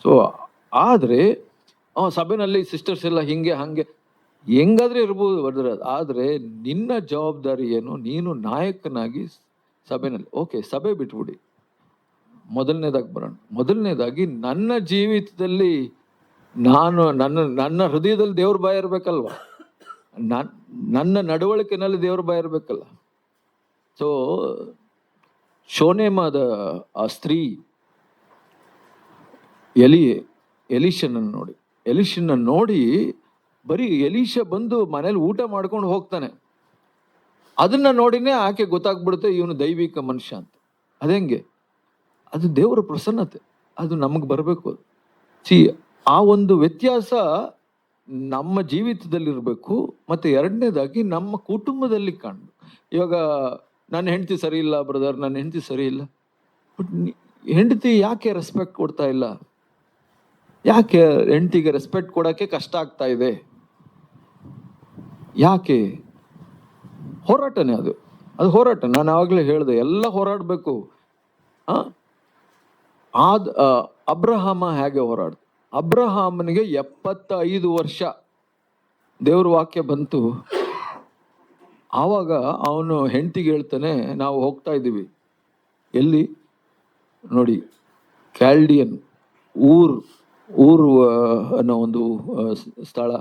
ಸೊ ಆದ್ರೆ ಸಭೆಯಲ್ಲಿ ಸಿಸ್ಟರ್ಸ್ ಎಲ್ಲ ಹಿಂಗೆ ಹಂಗೆ ಹೆಂಗಾದ್ರೆ ಇರ್ಬೋದು ಬರ್ದ್ರೆ, ಆದ್ರೆ ನಿನ್ನ ಜವಾಬ್ದಾರಿ ಏನು? ನೀನು ನಾಯಕನಾಗಿ ಸಭೆನಲ್ಲಿ, ಓಕೆ ಸಭೆ ಬಿಟ್ಬಿಡಿ, ಮೊದಲನೇದಾಗಿ ಬರೋಣ. ಮೊದಲನೇದಾಗಿ ನನ್ನ ಜೀವಿತದಲ್ಲಿ ನನ್ನ ಹೃದಯದಲ್ಲಿ ದೇವ್ರ ಭಯ ಇರ್ಬೇಕಲ್ವಾ, ನನ್ನ ನಡವಳಿಕೆನಲ್ಲಿ ದೇವ್ರ ಭಯ ಇರ್ಬೇಕಲ್ಲ. ಸೊ ಶೋನೇಮದ ಆ ಸ್ತ್ರೀ ಎಲೀಷನ ನೋಡಿ ಬರೀ ಎಲೀಷ ಬಂದು ಮನೇಲಿ ಊಟ ಮಾಡ್ಕೊಂಡು ಹೋಗ್ತಾನೆ, ಅದನ್ನ ನೋಡಿನೇ ಆಕೆ ಗೊತ್ತಾಗ್ಬಿಡುತ್ತೆ ಇವನು ದೈವಿಕ ಮನುಷ್ಯ ಅಂತ. ಅതെಂಗೆ? ಅದು ದೇವರ ಪ್ರಸನ್ನತೆ, ಅದು ನಮಗೆ ಬರಬೇಕು. ಆ ಒಂದು ವ್ಯತ್ಯಾಸ ನಮ್ಮ ಜೀವಿತದಲ್ಲಿರಬೇಕು. ಮತ್ತೆ ಎರಡನೇದಾಗಿ ನಮ್ಮ ಕುಟುಂಬದಲ್ಲಿ ಕಾಣಬೇಕು. ಇವಾಗ ನನ್ನ ಹೆಂಡತಿ ಸರಿ ಇಲ್ಲ ಬ್ರದರ್, ನನ್ನ ಹೆಂಡತಿ ಸರಿ ಇಲ್ಲ, ಬಟ್ ಹೆಂಡತಿ ಯಾಕೆ ರೆಸ್ಪೆಕ್ಟ್ ಕೊಡ್ತಾ ಇಲ್ಲ? ಯಾಕೆ ಹೆಂಡತಿಗೆ ರೆಸ್ಪೆಕ್ಟ್ ಕೊಡೋಕ್ಕೆ ಕಷ್ಟ ಆಗ್ತಾ ಇದೆ? ಯಾಕೆ? ಹೋರಾಟನೇ ಅದು ಹೋರಾಟ. ನಾನು ಆವಾಗಲೇ ಹೇಳಿದೆ, ಎಲ್ಲ ಹೋರಾಡಬೇಕು. ಅಬ್ರಹಾಮ ಹೇಗೆ ಹೋರಾಡ? ಅಬ್ರಹಾಮನಿಗೆ 75 ವರ್ಷ ದೇವ್ರ ವಾಕ್ಯ ಬಂತು. ಆವಾಗ ಅವನು ಹೆಂಡತಿಗೆ ಹೇಳ್ತಾನೆ, ನಾವು ಹೋಗ್ತಾ ಇದ್ದೀವಿ ಎಲ್ಲಿ ನೋಡಿ, ಕ್ಯಾಲ್ಡಿಯನ್ ಊರು ಅನ್ನೋ ಒಂದು ಸ್ಥಳ,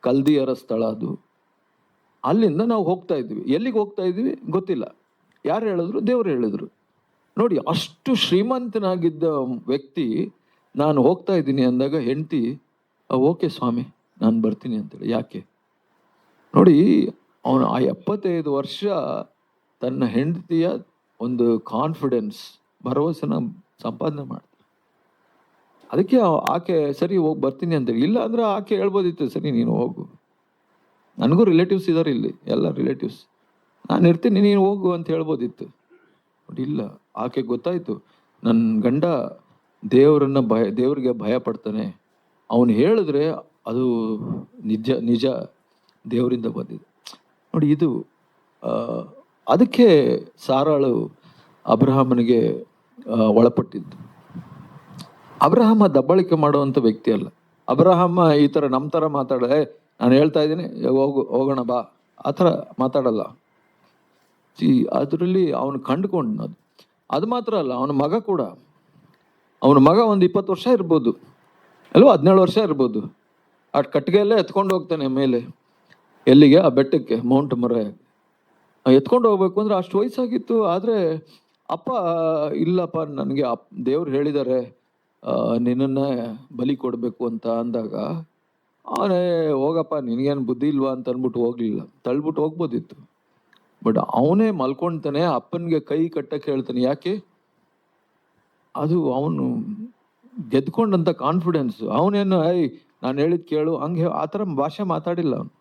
ಕಲ್ದಿಯರ ಸ್ಥಳ ಅದು. ಅಲ್ಲಿಂದ ನಾವು ಹೋಗ್ತಾ ಇದ್ವಿ. ಎಲ್ಲಿಗೆ ಹೋಗ್ತಾ ಇದ್ವಿ ಗೊತ್ತಿಲ್ಲ, ಯಾರು ಹೇಳಿದ್ರು? ದೇವ್ರು ಹೇಳಿದ್ರು. ನೋಡಿ, ಅಷ್ಟು ಶ್ರೀಮಂತನಾಗಿದ್ದ ವ್ಯಕ್ತಿ ನಾನು ಹೋಗ್ತಾ ಇದ್ದೀನಿ ಅಂದಾಗ ಹೆಂಡತಿ ಓಕೆ ಸ್ವಾಮಿ ನಾನು ಬರ್ತೀನಿ ಅಂತೇಳಿ. ಯಾಕೆ? ನೋಡಿ, ಅವನು ಆ 75 ವರ್ಷ ತನ್ನ ಹೆಂಡತಿಯ ಒಂದು ಕಾನ್ಫಿಡೆನ್ಸ್, ಭರವಸೆನ ಸಂಪಾದನೆ ಮಾಡ್ತಾರೆ. ಅದಕ್ಕೆ ಆಕೆ ಸರಿ ಹೋಗಿ ಬರ್ತೀನಿ ಅಂತೇಳಿ. ಇಲ್ಲ ಅಂದ್ರೆ ಆಕೆ ಹೇಳ್ಬೋದಿತ್ತು, ಸರಿ ನೀನು ಹೋಗು, ನನಗೂ ರಿಲೇಟಿವ್ಸ್ ಇದ್ದಾರೆ ಇಲ್ಲಿ, ಎಲ್ಲ ರಿಲೇಟಿವ್ಸ್, ನಾನು ಇರ್ತೀನಿ ನೀನು ಹೋಗು ಅಂತ ಹೇಳ್ಬೋದಿತ್ತು. ಬಟ್ ಇಲ್ಲ, ಆಕೆ ಗೊತ್ತಾಯ್ತು ನನ್ನ ಗಂಡ ದೇವ್ರಿಗೆ ಭಯ ಪಡ್ತಾನೆ, ಅವನು ಹೇಳಿದ್ರೆ ಅದು ನಿಜ ದೇವರಿಂದ ಬಂದಿದೆ. ನೋಡಿ, ಇದು ಅದಕ್ಕೆ ಸಾರಾಳು ಅಬ್ರಹಾಮನಿಗೆ ಒಳಪಟ್ಟಿದ್ದು. ಅಬ್ರಹಾಮ ದಬ್ಬಾಳಿಕೆ ಮಾಡುವಂಥ ವ್ಯಕ್ತಿ ಅಲ್ಲ. ಅಬ್ರಹಾಮ ಈ ಥರ ನಮ್ಮ ಥರ ಮಾತಾಡೋದು, ನಾನು ಹೇಳ್ತಾ ಇದ್ದೀನಿ ಹೋಗೋಣ ಬಾ, ಆ ಥರ ಮಾತಾಡಲ್ಲ. ಅದರಲ್ಲಿ ಅವನು ಕಂಡುಕೊಂಡು ಅದು ಮಾತ್ರ ಅಲ್ಲ, ಅವನ ಮಗ ಕೂಡ, ಅವನ ಮಗ ಒಂದು 20 ವರ್ಷ ಇರ್ಬೋದು ಅಲ್ವಾ, 17 ವರ್ಷ ಇರ್ಬೋದು. ಆ ಕಟ್ಟಿಗೆಯಲ್ಲೇ ಎತ್ಕೊಂಡು ಹೋಗ್ತಾನೆ ಮೇಲೆ, ಎಲ್ಲಿಗೆ? ಆ ಬೆಟ್ಟಕ್ಕೆ, ಮೌಂಟ್ ಮೊರೆ ಎತ್ಕೊಂಡು ಹೋಗ್ಬೇಕು ಅಂದ್ರೆ ಅಷ್ಟು ವಯಸ್ಸಾಗಿತ್ತು. ಆದರೆ ಅಪ್ಪ ಇಲ್ಲಪ್ಪ, ನನಗೆ ದೇವ್ರು ಹೇಳಿದ್ದಾರೆ ನಿನ್ನನ್ನ ಬಲಿ ಕೊಡಬೇಕು ಅಂತ ಅಂದಾಗ ಅವನೇ ಹೋಗಪ್ಪ, ನಿನಗೇನು ಬುದ್ಧಿ ಇಲ್ವಾ ಅಂತ ಅಂದ್ಬಿಟ್ಟು ಹೋಗ್ಲಿಲ್ಲ, ತಳ್ಬಿಟ್ಟು ಹೋಗ್ಬೋದಿತ್ತು. ಬಟ್ ಅವನೇ ಮಲ್ಕೊಳ್ತಾನೆ, ಅಪ್ಪನಿಗೆ ಕೈ ಕಟ್ಟಕ್ಕೆ ಹೇಳ್ತಾನೆ. ಯಾಕೆ? ಅದು ಅವನು ಗೆದ್ಕೊಂಡಂತ ಕಾನ್ಫಿಡೆನ್ಸ್. ಅವನೇನು ನಾನು ಹೇಳಿದ್ ಕೇಳು ಹಂಗೆ ಆ ಥರ ಭಾಷೆ ಮಾತಾಡಿಲ್ಲ ಅವನು.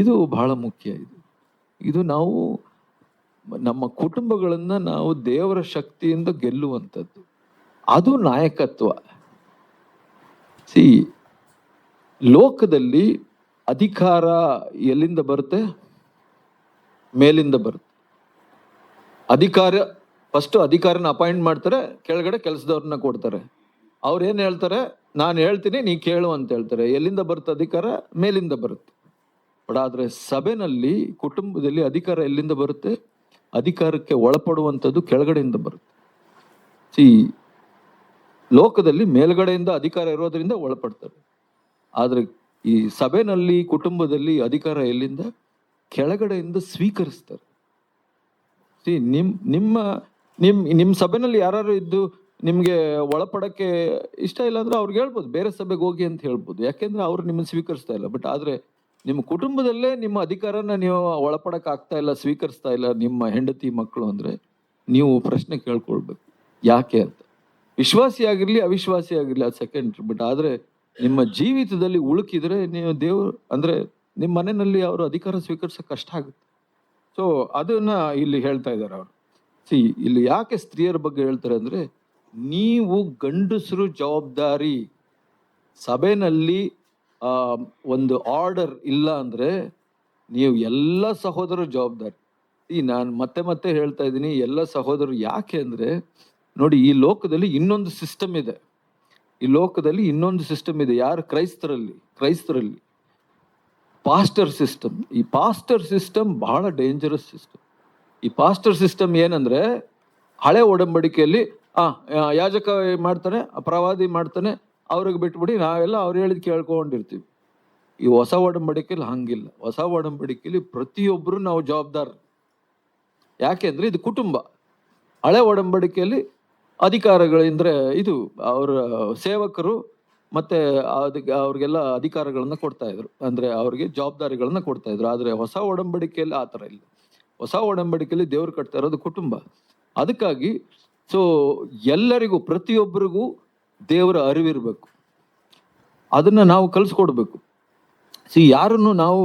ಇದು ಬಹಳ ಮುಖ್ಯ. ಇದು ನಾವು ನಮ್ಮ ಕುಟುಂಬಗಳನ್ನ ನಾವು ದೇವರ ಶಕ್ತಿಯಿಂದ ಗೆಲ್ಲುವಂಥದ್ದು, ಅದು ನಾಯಕತ್ವ. ಲೋಕದಲ್ಲಿ ಅಧಿಕಾರ ಎಲ್ಲಿಂದ ಬರುತ್ತೆ? ಮೇಲಿಂದ ಬರುತ್ತೆ. ಫಸ್ಟ್ ಅಧಿಕಾರನ ಅಪಾಯಿಂಟ್ ಮಾಡ್ತಾರೆ, ಕೆಳಗಡೆ ಕೆಲಸದವ್ರನ್ನ ಕೊಡ್ತಾರೆ. ಅವ್ರು ಏನ್ ಹೇಳ್ತಾರೆ? ನಾನು ಹೇಳ್ತೀನಿ ನೀ ಕೇಳು ಅಂತ ಹೇಳ್ತಾರೆ. ಎಲ್ಲಿಂದ ಬರುತ್ತೆ ಅಧಿಕಾರ? ಮೇಲಿಂದ ಬರುತ್ತೆ. ಬಟ್ ಆದ್ರೆ ಸಭೆನಲ್ಲಿ, ಕುಟುಂಬದಲ್ಲಿ ಅಧಿಕಾರ ಎಲ್ಲಿಂದ ಬರುತ್ತೆ? ಅಧಿಕಾರಕ್ಕೆ ಒಳಪಡುವಂಥದ್ದು ಕೆಳಗಡೆಯಿಂದ ಬರುತ್ತೆ. ಲೋಕದಲ್ಲಿ ಮೇಲ್ಗಡೆಯಿಂದ ಅಧಿಕಾರ ಇರೋದ್ರಿಂದ ಒಳಪಡ್ತಾರೆ. ಆದ್ರೆ ಈ ಸಭೆನಲ್ಲಿ, ಕುಟುಂಬದಲ್ಲಿ ಅಧಿಕಾರ ಎಲ್ಲಿಂದ? ಕೆಳಗಡೆಯಿಂದ ಸ್ವೀಕರಿಸ್ತಾರೆ. ನಿಮ್ಮ ಸಭೆನಲ್ಲಿ ಯಾರು ಇದ್ದು ನಿಮ್ಗೆ ಒಳಪಡಕ್ಕೆ ಇಷ್ಟ ಇಲ್ಲ ಅಂದ್ರೆ ಅವ್ರಿಗೆ ಹೇಳ್ಬೋದು, ಬೇರೆ ಸಭೆಗೆ ಹೋಗಿ ಅಂತ ಹೇಳ್ಬೋದು. ಯಾಕೆಂದ್ರೆ ಅವ್ರು ನಿಮ್ಮನ್ನು ಸ್ವೀಕರಿಸ್ತಾ ಇಲ್ಲ. ಬಟ್ ಆದ್ರೆ ನಿಮ್ಮ ಕುಟುಂಬದಲ್ಲೇ ನಿಮ್ಮ ಅಧಿಕಾರನ ನೀವು ಒಳಪಡಕ್ ಆಗ್ತಾ ಇಲ್ಲ, ಸ್ವೀಕರಿಸ್ತಾ ಇಲ್ಲ ನಿಮ್ಮ ಹೆಂಡತಿ ಮಕ್ಕಳು ಅಂದ್ರೆ ನೀವು ಪ್ರಶ್ನೆ ಕೇಳ್ಕೊಳ್ಬೇಕು, ಯಾಕೆ ಅಂತ. ವಿಶ್ವಾಸಿ ಆಗಿರ್ಲಿ ಅವಿಶ್ವಾಸಿ ಆಗಿರ್ಲಿ ಅದು ಸೆಕೆಂಡ್. ಬಟ್ ಆದ್ರೆ ನಿಮ್ಮ ಜೀವಿತದಲ್ಲಿ ಉಳುಕಿದ್ರೆ ನೀವು ದೇವ್ರು ಅಂದ್ರೆ ನಿಮ್ಮ ಮನೆಯಲ್ಲಿ ಅವರು ಅಧಿಕಾರ ಸ್ವೀಕರಿಸೋಕೆ ಕಷ್ಟ ಆಗುತ್ತೆ. ಸೊ ಅದನ್ನ ಇಲ್ಲಿ ಹೇಳ್ತಾ ಇದ್ದಾರೆ ಅವರು. ಇಲ್ಲಿ ಯಾಕೆ ಸ್ತ್ರೀಯರ ಬಗ್ಗೆ ಹೇಳ್ತಾರೆ ಅಂದ್ರೆ, ನೀವು ಗಂಡಸರು ಜವಾಬ್ದಾರಿ. ಸಭೆನಲ್ಲಿ ಒಂದು ಆರ್ಡರ್ ಇಲ್ಲ ಅಂದ್ರೆ ನೀವು ಎಲ್ಲ ಸಹೋದರರು ಜವಾಬ್ದಾರಿ. ನಾನು ಮತ್ತೆ ಮತ್ತೆ ಹೇಳ್ತಾ ಇದ್ದೀನಿ, ಎಲ್ಲ ಸಹೋದರರು. ಯಾಕೆ ಅಂದ್ರೆ ನೋಡಿ, ಈ ಲೋಕದಲ್ಲಿ ಇನ್ನೊಂದು ಸಿಸ್ಟಮ್ ಇದೆ. ಯಾರು? ಕ್ರೈಸ್ತರಲ್ಲಿ ಪಾಸ್ಟರ್ ಸಿಸ್ಟಮ್. ಈ ಪಾಸ್ಟರ್ ಸಿಸ್ಟಮ್ ಬಹಳ ಡೇಂಜರಸ್ ಸಿಸ್ಟಮ್. ಈ ಪಾಸ್ಟರ್ ಸಿಸ್ಟಮ್ ಏನಂದ್ರೆ, ಹಳೆ ಒಡಂಬಡಿಕೆಯಲ್ಲಿ ಯಾಜಕ ಮಾಡ್ತಾನೆ, ಪ್ರವಾದಿ ಮಾಡ್ತಾನೆ, ಅವ್ರಿಗೆ ಬಿಟ್ಬಿಡಿ, ನಾವೆಲ್ಲ ಅವ್ರು ಹೇಳಿದ್ ಕೇಳ್ಕೊಂಡಿರ್ತೀವಿ. ಈ ಹೊಸ ಒಡಂಬಡಿಕೆಯಲ್ಲಿ ಹಂಗಿಲ್ಲ. ಹೊಸ ಒಡಂಬಡಿಕೆಯಲ್ಲಿ ಪ್ರತಿಯೊಬ್ಬರು ನಾವು ಜವಾಬ್ದಾರ. ಯಾಕೆಂದ್ರೆ ಇದು ಕುಟುಂಬ. ಹಳೆ ಒಡಂಬಡಿಕೆಯಲ್ಲಿ ಅಧಿಕಾರಗಳಿಂದ್ರೆ ಇದು ಅವರ ಸೇವಕರು ಮತ್ತೆ ಅವ್ರಿಗೆಲ್ಲ ಅಧಿಕಾರಗಳನ್ನ ಕೊಡ್ತಾ ಇದ್ರು, ಅಂದ್ರೆ ಅವ್ರಿಗೆ ಜವಾಬ್ದಾರಿಗಳನ್ನ ಕೊಡ್ತಾ ಇದ್ರು. ಆದ್ರೆ ಹೊಸ ಒಡಂಬಡಿಕೆಯಲ್ಲಿ ಆತರ ಇಲ್ಲ. ಹೊಸ ಒಡಂಬಡಿಕೆಯಲ್ಲಿ ದೇವ್ರು ಕಟ್ತಾ ಇರೋದು ಕುಟುಂಬ. ಅದಕ್ಕಾಗಿ ಎಲ್ಲರಿಗೂ, ಪ್ರತಿಯೊಬ್ಬರಿಗೂ ದೇವರ ಅರಿವಿರ್ಬೇಕು. ಅದನ್ನ ನಾವು ಕಲಿಸ್ಕೊಡ್ಬೇಕು. ಯಾರನ್ನು ನಾವು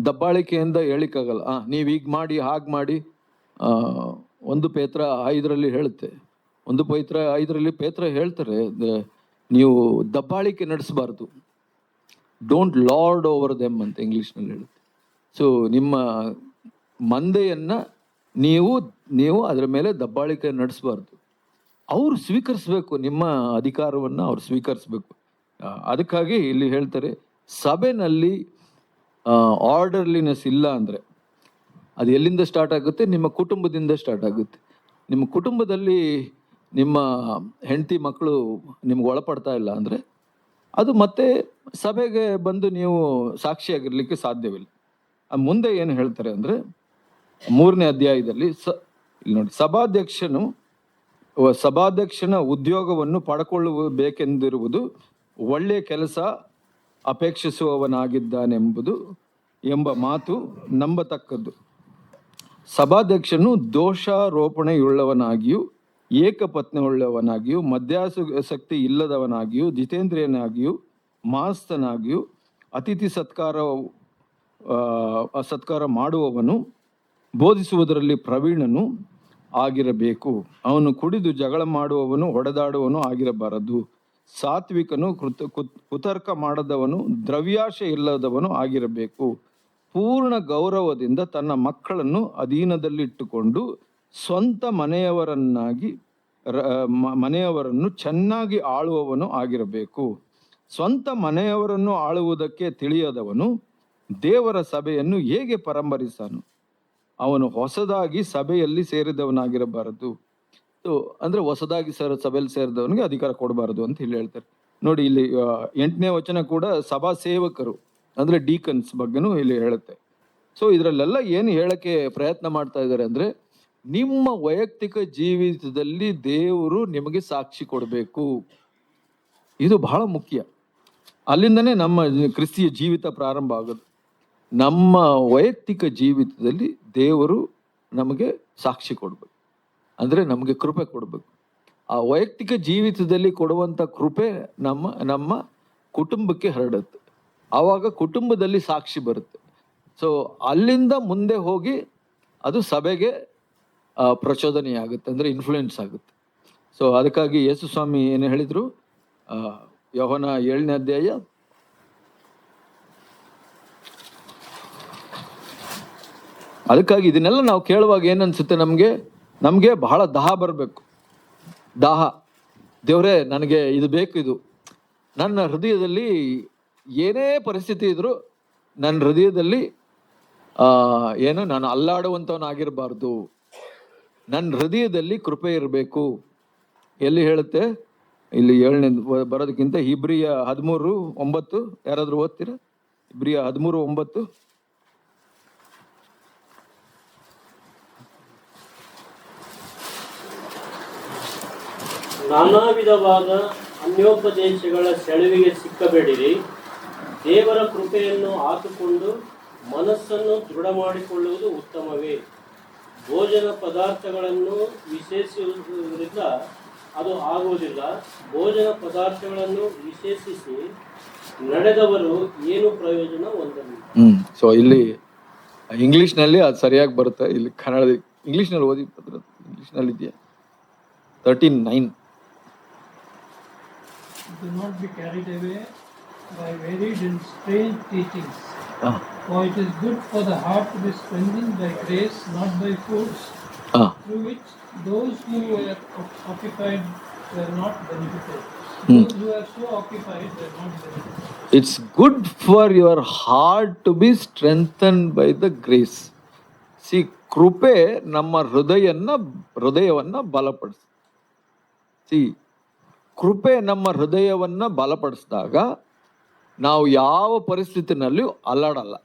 ದಬ್ಬಾಳಿಕೆಯಿಂದ ಹೇಳಿಕ್ಕಾಗಲ್ಲ. ನೀವ್ ಹೀಗ್ ಮಾಡಿ, ಹಾಗ್ ಮಾಡಿ. 1 ಪೇತ್ರ 5 ಹೇಳುತ್ತೆ. 1 ಪೇತ್ರ 5 ಪೇತ್ರ ಹೇಳ್ತಾರೆ, ನೀವು ದಬ್ಬಾಳಿಕೆ ನಡೆಸಬಾರ್ದು. ಡೋಂಟ್ ಲಾರ್ಡ್ ಓವರ್ ದೆಮ್ ಅಂತ ಇಂಗ್ಲಿಷ್ನಲ್ಲಿ ಹೇಳುತ್ತೆ. ಸೊ ನಿಮ್ಮ ಮಂದೆಯನ್ನ ನೀವು ಅದರ ಮೇಲೆ ದಬ್ಬಾಳಿಕೆ ನಡೆಸಬಾರ್ದು. ಅವ್ರು ಸ್ವೀಕರಿಸ್ಬೇಕು, ನಿಮ್ಮ ಅಧಿಕಾರವನ್ನ ಅವ್ರು ಸ್ವೀಕರಿಸ್ಬೇಕು. ಅದಕ್ಕಾಗಿ ಇಲ್ಲಿ ಹೇಳ್ತಾರೆ, ಸಭೆನಲ್ಲಿ ಆರ್ಡರ್ಲಿನೆಸ್ ಇಲ್ಲ ಅಂದ್ರೆ ಅದು ಎಲ್ಲಿಂದ ಸ್ಟಾರ್ಟ್ ಆಗುತ್ತೆ? ನಿಮ್ಮ ಕುಟುಂಬದಿಂದ ಸ್ಟಾರ್ಟ್ ಆಗುತ್ತೆ. ನಿಮ್ಮ ಕುಟುಂಬದಲ್ಲಿ ನಿಮ್ಮ ಹೆಂಡತಿ ಮಕ್ಕಳು ನಿಮ್ಗೆ ಒಳಪಡ್ತಾ ಇಲ್ಲ ಅಂದ್ರೆ ಅದು ಮತ್ತೆ ಸಭೆಗೆ ಬಂದು ನೀವು ಸಾಕ್ಷಿಯಾಗಿರ್ಲಿಕ್ಕೆ ಸಾಧ್ಯವಿಲ್ಲ. ಮುಂದೆ ಏನು ಹೇಳ್ತಾರೆ ಅಂದ್ರೆ, 3ನೇ ಅಧ್ಯಾಯದಲ್ಲಿ ಇಲ್ಲಿ ನೋಡಿ, ಸಭಾಧ್ಯಕ್ಷನ ಉದ್ಯೋಗವನ್ನು ಪಡ್ಕೊಳ್ಳಬೇಕೆಂದಿರುವುದು ಒಳ್ಳೆಯ ಕೆಲಸ ಎಂಬ ಮಾತು ನಂಬತಕ್ಕದ್ದು. ಸಭಾಧ್ಯಕ್ಷನು ದೋಷಾರೋಪಣೆಯುಳ್ಳವನಾಗಿಯೂ ಏಕಪತ್ನಿಯುಳ್ಳವನಾಗಿಯೂ ಮದ್ಯಾಸಕ್ತಿ ಇಲ್ಲದವನಾಗಿಯೂ ಜಿತೇಂದ್ರಿಯನಾಗಿಯೂ ಮಾಸ್ತನಾಗಿಯೂ ಅತಿಥಿ ಸತ್ಕಾರ ಮಾಡುವವನು, ಬೋಧಿಸುವುದರಲ್ಲಿ ಪ್ರವೀಣನು ಆಗಿರಬೇಕು. ಅವನು ಕುಡಿದು ಜಗಳ ಮಾಡುವವನು, ಹೊಡೆದಾಡುವವನು ಆಗಿರಬಾರದು. ಸಾತ್ವಿಕನು, ಕುತರ್ಕ ಮಾಡದವನು, ದ್ರವ್ಯಾಶೆ ಇಲ್ಲದವನು ಆಗಿರಬೇಕು. ಪೂರ್ಣ ಗೌರವದಿಂದ ತನ್ನ ಮಕ್ಕಳನ್ನು ಅಧೀನದಲ್ಲಿಟ್ಟುಕೊಂಡು ಸ್ವಂತ ಮನೆಯವರನ್ನು ಚೆನ್ನಾಗಿ ಆಳುವವನು ಆಗಿರಬೇಕು. ಸ್ವಂತ ಮನೆಯವರನ್ನು ಆಳುವುದಕ್ಕೆ ತಿಳಿಯದವನು ದೇವರ ಸಭೆಯನ್ನು ಹೇಗೆ ಪರಾಮರಿಸನು? ಅವನು ಹೊಸದಾಗಿ ಸಭೆಯಲ್ಲಿ ಸೇರಿದವನಾಗಿರಬಾರದು. ಅಂದ್ರೆ ಹೊಸದಾಗಿ ಸಭೆಯಲ್ಲಿ ಸೇರಿದವನಿಗೆ ಅಧಿಕಾರ ಕೊಡಬಾರದು ಅಂತ ಇಲ್ಲಿ ಹೇಳ್ತಾರೆ. ನೋಡಿ, ಇಲ್ಲಿ 8ನೇ ವಚನ ಕೂಡ ಸಭಾ ಸೇವಕರು ಅಂದ್ರೆ ಡೀಕನ್ಸ್ ಬಗ್ಗೆನೂ ಇಲ್ಲಿ ಹೇಳುತ್ತೆ. ಸೊ ಇದರಲ್ಲೆಲ್ಲ ಏನು ಹೇಳಕ್ಕೆ ಪ್ರಯತ್ನ ಮಾಡ್ತಾ ಇದ್ದಾರೆ ಅಂದ್ರೆ, ನಿಮ್ಮ ವೈಯಕ್ತಿಕ ಜೀವಿತದಲ್ಲಿ ದೇವರು ನಿಮಗೆ ಸಾಕ್ಷಿ ಕೊಡಬೇಕು. ಇದು ಬಹಳ ಮುಖ್ಯ. ಅಲ್ಲಿಂದನೇ ನಮ್ಮ ಕ್ರಿಸ್ತಿಯ ಜೀವಿತ ಪ್ರಾರಂಭ ಆಗೋದು. ನಮ್ಮ ವೈಯಕ್ತಿಕ ಜೀವಿತದಲ್ಲಿ ದೇವರು ನಮಗೆ ಸಾಕ್ಷಿ ಕೊಡ್ಬೇಕು, ಅಂದ್ರೆ ನಮಗೆ ಕೃಪೆ ಕೊಡ್ಬೇಕು. ಆ ವೈಯಕ್ತಿಕ ಜೀವಿತದಲ್ಲಿ ಕೊಡುವಂತ ಕೃಪೆ ನಮ್ಮ ಕುಟುಂಬಕ್ಕೆ ಹರಡುತ್ತೆ. ಆವಾಗ ಕುಟುಂಬದಲ್ಲಿ ಸಾಕ್ಷಿ ಬರುತ್ತೆ. ಸೊ ಅಲ್ಲಿಂದ ಮುಂದೆ ಹೋಗಿ ಅದು ಸಭೆಗೆ ಪ್ರಚೋದನೆಯಾಗುತ್ತೆ, ಅಂದ್ರೆ ಇನ್ಫ್ಲೂಯೆನ್ಸ್ ಆಗುತ್ತೆ. ಸೊ ಅದಕ್ಕಾಗಿ ಯೇಸು ಸ್ವಾಮಿ ಏನು ಹೇಳಿದ್ರು, ಯೋಹನ 7ನೇ ಅಧ್ಯಾಯ ಅದಕ್ಕಾಗಿ ಇದನ್ನೆಲ್ಲ ನಾವು ಕೇಳುವಾಗ ಏನನ್ಸುತ್ತೆ, ನಮ್ಗೆ ಬಹಳ ದಾಹ ಬರಬೇಕು. ದಾಹ, ದೇವ್ರೇ ನನಗೆ ಇದು ಬೇಕು. ಇದು ನನ್ನ ಹೃದಯದಲ್ಲಿ ಏನೇ ಪರಿಸ್ಥಿತಿ ಇದ್ರು ನನ್ನ ಹೃದಯದಲ್ಲಿ ನಾನು ಅಲ್ಲಾಡುವಂತವನಾಗಿರಬಾರ್ದು. ನನ್ನ ಹೃದಯದಲ್ಲಿ ಕೃಪೆ ಇರಬೇಕು. ಎಲ್ಲಿ ಹೇಳುತ್ತೆ? ಇಲ್ಲಿ 7ನೇ ಬರೋದಕ್ಕಿಂತ ಇಬ್ರಿಯ 13:9 ಯಾರಾದ್ರೂ ಓದ್ತೀರಾ? ಇಬ್ರಿಯ 13:9. ನಾನಾ ವಿಧವಾದ ಅನ್ಯೋಪದೇಶಗಳ ಸೆಳವಿಗೆ ಸಿಕ್ಕಬೇಡಿರಿ. ದೇವರ ಕೃಪೆಯನ್ನು ಆತುಕೊಂಡು ಮನಸ್ಸನ್ನು ದೃಢ ಮಾಡಿಕೊಳ್ಳುವುದು ಉತ್ತಮವೇ. ಭೋಜನ ಪದಾರ್ಥಗಳನ್ನು ವಿಶೇಷಿಸುವುದರಿಂದ ಅದು ಆಗುವುದಿಲ್ಲ. ಭೋಜನ ಪದಾರ್ಥಗಳನ್ನು ವಿಶೇಷಿಸಿ ನಡೆದವರು ಏನು ಪ್ರಯೋಜನ ಹೊಂದಲಿಲ್ಲ. ಸೊ ಇಲ್ಲಿ ಇಂಗ್ಲಿಷ್ನಲ್ಲಿ ಅದು ಸರಿಯಾಗಿ ಬರುತ್ತೆ, ಇಲ್ಲಿ ಕನ್ನಡ ಇಂಗ್ಲಿಷ್ನಲ್ಲಿ ಓದಿ, ಇಂಗ್ಲಿಷ್ನಲ್ಲಿ ಇದೆಯಾ 13:9. Do not be carried away by varied and strange teachings. For it is good for the heart to be strengthened by grace, not by force, through which those who were occupied were not benefited. Those who are so occupied were not benefited. It's good for your heart to be strengthened by the grace. See, ಕೃಪೆ ನಮ್ಮ ಹೃದಯವನ್ನ ಬಲಪಡಿಸ. See, ಕೃಪೆ ನಮ್ಮ ಹೃದಯವನ್ನ ಬಲಪಡಿಸಿದಾಗ ನಾವು ಯಾವ ಪರಿಸ್ಥಿತಿನಲ್ಲಿಯೂ ಅಲ್ಲಾಡಲ್ಲ.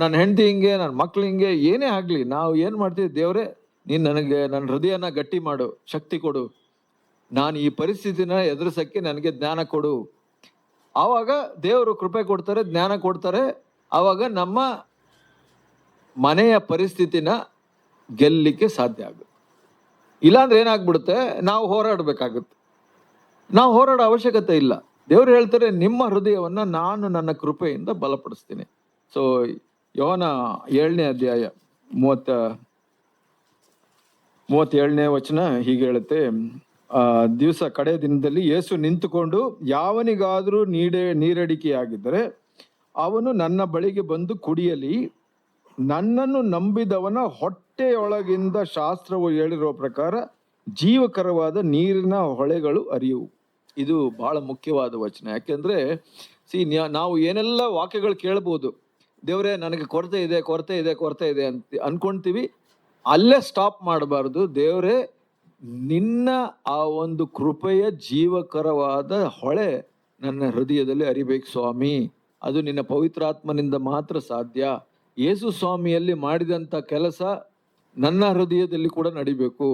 ನನ್ನ ಹೆಂಡತಿ ಹಿಂಗೆ, ನನ್ನ ಮಕ್ಳು ಹಿಂಗೆ, ಏನೇ ಆಗಲಿ, ನಾವು ಏನು ಮಾಡ್ತೀವಿ, ದೇವರೇ ನೀನು ನನಗೆ ನನ್ನ ಹೃದಯನ ಗಟ್ಟಿ ಮಾಡು, ಶಕ್ತಿ ಕೊಡು, ನಾನು ಈ ಪರಿಸ್ಥಿತಿನ ಎದುರಿಸೋಕ್ಕೆ ನನಗೆ ಜ್ಞಾನ ಕೊಡು. ಆವಾಗ ದೇವರು ಕೃಪೆ ಕೊಡ್ತಾರೆ, ಜ್ಞಾನ ಕೊಡ್ತಾರೆ. ಆವಾಗ ನಮ್ಮ ಮನೆಯ ಪರಿಸ್ಥಿತಿನ ಗೆಲ್ಲಲಿಕ್ಕೆ ಸಾಧ್ಯ ಆಗುತ್ತೆ. ಇಲ್ಲಾಂದ್ರೆ ಏನಾಗ್ಬಿಡುತ್ತೆ, ನಾವು ಹೋರಾಡಬೇಕಾಗುತ್ತೆ. ನಾವು ಹೋರಾಡೋ ಅವಶ್ಯಕತೆ ಇಲ್ಲ. ದೇವರು ಹೇಳ್ತಾರೆ, ನಿಮ್ಮ ಹೃದಯವನ್ನ ನಾನು ನನ್ನ ಕೃಪೆಯಿಂದ ಬಲಪಡಿಸ್ತೀನಿ. ಸೊ ಯೋಹನ 7ನೇ ಅಧ್ಯಾಯ 37ನೇ ವಚನ ಹೀಗೆ ಹೇಳುತ್ತೆ, ದಿವಸ ಕಡೆ ದಿನದಲ್ಲಿ ಯೇಸು ನಿಂತುಕೊಂಡು, ಯಾವನಿಗಾದರೂ ನೀರಡಿಕೆಯಾಗಿದ್ದರೆ ಅವನು ನನ್ನ ಬಳಿಗೆ ಬಂದು ಕುಡಿಯಲಿ. ನನ್ನನ್ನು ನಂಬಿದವನ ಹೊಟ್ಟೆಯೊಳಗಿಂದ ಶಾಸ್ತ್ರವು ಹೇಳಿರುವ ಪ್ರಕಾರ ಜೀವಕರವಾದ ನೀರಿನ ಹೊಳೆಗಳು ಹರಿಯುವು. ಇದು ಬಹಳ ಮುಖ್ಯವಾದ ವಚನ. ಯಾಕೆಂದ್ರೆ ನಾವು ಏನೆಲ್ಲ ವಾಕ್ಯಗಳು ಕೇಳ್ಬೋದು, ದೇವರೇ ನನಗೆ ಕೊರತೆ ಇದೆ ಅಂತ ಅನ್ಕೊಂತೀವಿ. ಅಲ್ಲೇ ಸ್ಟಾಪ್ ಮಾಡಬಾರ್ದು. ದೇವರೇ ನಿನ್ನ ಆ ಒಂದು ಕೃಪೆಯ ಜೀವಕರವಾದ ಹೊಳೆ ನನ್ನ ಹೃದಯದಲ್ಲಿ ಹರಿಬೇಕು ಸ್ವಾಮಿ. ಅದು ನಿನ್ನ ಪವಿತ್ರಾತ್ಮನಿಂದ ಮಾತ್ರ ಸಾಧ್ಯ. ಯೇಸು ಸ್ವಾಮಿಯಲ್ಲಿ ಮಾಡಿದಂಥ ಕೆಲಸ ನನ್ನ ಹೃದಯದಲ್ಲಿ ಕೂಡ ನಡಿಬೇಕು.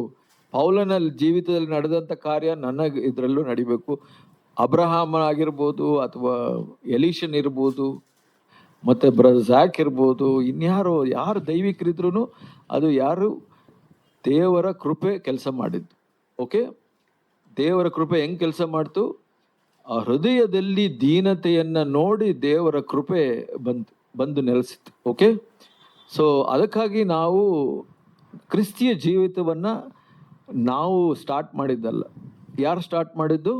ಪೌಲನ ಜೀವಿತದಲ್ಲಿ ನಡೆದಂಥ ಕಾರ್ಯ ನನ್ನ ಇದರಲ್ಲೂ ನಡಿಬೇಕು. ಅಬ್ರಹಾಮ ಆಗಿರ್ಬೋದು, ಅಥವಾ ಎಲೀಷನ್ ಇರ್ಬೋದು, ಮತ್ತು ಝಾಕ್ ಇರ್ಬೋದು, ಯಾರು ದೈವಿಕರಿದ್ರು ಅದು ಯಾರು ದೇವರ ಕೃಪೆ ಕೆಲಸ ಮಾಡಿದ್ದು. ಓಕೆ, ದೇವರ ಕೃಪೆ ಹೆಂಗೆ ಕೆಲಸ ಮಾಡ್ತು? ಆ ಹೃದಯದಲ್ಲಿ ದೀನತೆಯನ್ನು ನೋಡಿ ದೇವರ ಕೃಪೆ ಬಂದು ನೆಲೆಸಿತ್ತು. ಓಕೆ, ಸೊ ಅದಕ್ಕಾಗಿ ನಾವು ಕ್ರಿಸ್ತಿಯ ಜೀವಿತವನ್ನು ನಾವು ಸ್ಟಾರ್ಟ್ ಮಾಡಿದ್ದಲ್ಲ. ಯಾರು ಸ್ಟಾರ್ಟ್ ಮಾಡಿದ್ದು?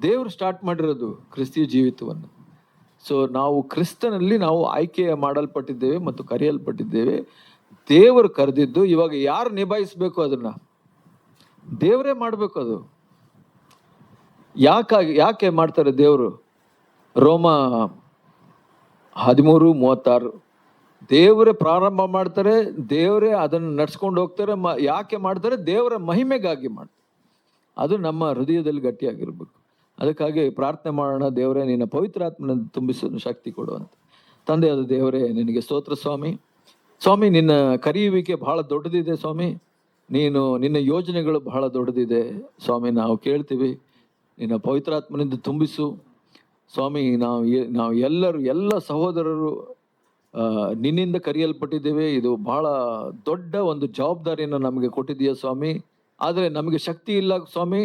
ದೇವರು ಸ್ಟಾರ್ಟ್ ಮಾಡಿರೋದು ಕ್ರಿಸ್ತಿಯ ಜೀವಿತವನ್ನು. ಸೊ ನಾವು ಕ್ರಿಸ್ತನಲ್ಲಿ ನಾವು ಆಯ್ಕೆ ಮಾಡಲ್ಪಟ್ಟಿದ್ದೇವೆ ಮತ್ತು ಕರೆಯಲ್ಪಟ್ಟಿದ್ದೇವೆ. ದೇವರು ಕರೆದಿದ್ದು. ಇವಾಗ ಯಾರು ನಿಭಾಯಿಸ್ಬೇಕು? ಅದನ್ನ ದೇವರೇ ಮಾಡಬೇಕು. ಅದು ಯಾಕೆ ಮಾಡ್ತಾರೆ ದೇವರು? ರೋಮ 13:36 ದೇವರೇ ಪ್ರಾರಂಭ ಮಾಡ್ತಾರೆ, ದೇವರೇ ಅದನ್ನು ನಡ್ಸ್ಕೊಂಡು ಹೋಗ್ತಾರೆ. ಯಾಕೆ ಮಾಡ್ತಾರೆ? ದೇವರ ಮಹಿಮೆಗಾಗಿ ಮಾಡ್ತಾರೆ. ಅದು ನಮ್ಮ ಹೃದಯದಲ್ಲಿ ಗಟ್ಟಿಯಾಗಿರ್ಬೇಕು. ಅದಕ್ಕಾಗಿ ಪ್ರಾರ್ಥನೆ ಮಾಡೋಣ, ದೇವರೇ ನಿನ್ನ ಪವಿತ್ರಾತ್ಮನ ತುಂಬಿಸಲು ಶಕ್ತಿ ಕೊಡುವಂತ. ತಂದೆಯಾದ ದೇವರೇ, ನಿನಗೆ ಸ್ತೋತ್ರ ಸ್ವಾಮಿ. ಸ್ವಾಮಿ, ನಿನ್ನ ಕರೆಯುವಿಕೆ ಬಹಳ ದೊಡ್ಡದಿದೆ ಸ್ವಾಮಿ. ನಿನ್ನ ಯೋಜನೆಗಳು ಬಹಳ ದೊಡ್ಡದಿದೆ ಸ್ವಾಮಿ. ನಾವು ಕೇಳ್ತೀವಿ, ನಿನ್ನ ಪವಿತ್ರಾತ್ಮನಿಂದ ತುಂಬಿಸು ಸ್ವಾಮಿ. ನಾವು ಎಲ್ಲ ಸಹೋದರರು ನಿನ್ನಿಂದ ಕರೆಯಲ್ಪಟ್ಟಿದ್ದೇವೆ. ಇದು ಬಹಳ ದೊಡ್ಡ ಒಂದು ಜವಾಬ್ದಾರಿಯನ್ನು ನಮಗೆ ಕೊಟ್ಟಿದೆಯಾ ಸ್ವಾಮಿ. ಆದರೆ ನಮಗೆ ಶಕ್ತಿ ಇಲ್ಲ ಸ್ವಾಮಿ.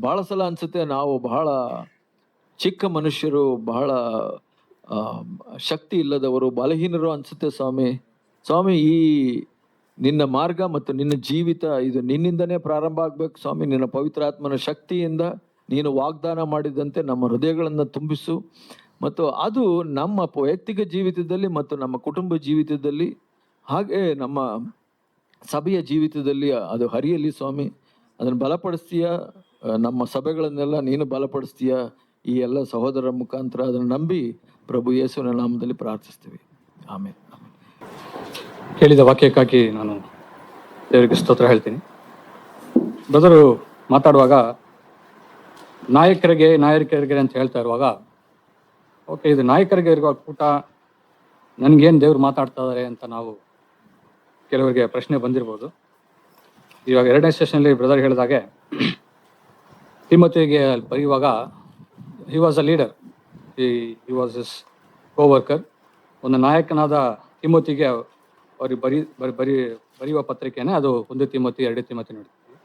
ಬಹಳ ಸಲ ಅನ್ಸುತ್ತೆ ನಾವು ಬಹಳ ಚಿಕ್ಕ ಮನುಷ್ಯರು, ಬಹಳ ಶಕ್ತಿ ಇಲ್ಲದವರು, ಬಲಹೀನರು ಅನ್ಸುತ್ತೆ ಸ್ವಾಮಿ. ಈ ನಿನ್ನ ಮಾರ್ಗ ಮತ್ತು ನಿನ್ನ ಜೀವಿತ ಇದು ನಿನ್ನಿಂದನೇ ಪ್ರಾರಂಭ ಆಗ್ಬೇಕು ಸ್ವಾಮಿ. ನಿನ್ನ ಪವಿತ್ರಾತ್ಮನ ಶಕ್ತಿಯಿಂದ ನೀನು ವಾಗ್ದಾನ ಮಾಡಿದಂತೆ ನಮ್ಮ ಹೃದಯಗಳನ್ನು ತುಂಬಿಸು. ಮತ್ತು ಅದು ನಮ್ಮ ವೈಯಕ್ತಿಕ ಜೀವಿತದಲ್ಲಿ ಮತ್ತು ನಮ್ಮ ಕುಟುಂಬ ಜೀವಿತದಲ್ಲಿ, ಹಾಗೆ ನಮ್ಮ ಸಭೆಯ ಜೀವಿತದಲ್ಲಿ ಅದು ಹರಿಯಲಿ ಸ್ವಾಮಿ. ಅದನ್ನು ಬಲಪಡಿಸ್ತೀಯ. ನಮ್ಮ ಸಭೆಗಳನ್ನೆಲ್ಲ ನೀನು ಬಲಪಡಿಸ್ತೀಯ. ಈ ಎಲ್ಲ ಸಹೋದರರ ಮುಖಾಂತರ ಅದನ್ನು ನಂಬಿ ಪ್ರಭು ಯೇಸುವಿನ ನಾಮದಲ್ಲಿ ಪ್ರಾರ್ಥಿಸ್ತೀವಿ. ಆಮೇಲೆ ಹೇಳಿದ ವಾಕ್ಯಕ್ಕಾಗಿ ನಾನು ದೇವರಿಗೆ ಸ್ತೋತ್ರ ಹೇಳ್ತೀನಿ. ಬ್ರದರು ಮಾತಾಡುವಾಗ ನಾಯಕರಿಗೆ ಅಂತ ಹೇಳ್ತಾ ಇರುವಾಗ, ಓಕೆ, ಇದು ನಾಯಕರಿಗೆ ಇರುವ ಕೂಟ, ನನಗೇನು ದೇವ್ರು ಮಾತಾಡ್ತಾ ಇದ್ದಾರೆ ಅಂತ ನಾವು ಕೆಲವರಿಗೆ ಪ್ರಶ್ನೆ ಬಂದಿರ್ಬೋದು. ಇವಾಗ 2ನೇ ಸೆಷನಲ್ಲಿ ಬ್ರದರ್ ಹೇಳಿದಾಗೆ, ತಿಮೋತಿಗೆ ಬರೆಯುವಾಗ he was a leader, he was his coworker. ಒಂದು ನಾಯಕನಾದ ತಿಮೋತಿಗೆ ಅವ್ರಿಗೆ ಬರೆಯುವ ಪತ್ರಿಕೆನೇ ಅದು 1 ತಿಮೋತಿ 2 ತಿಮೋತಿ ನೋಡ್ತೀವಿ.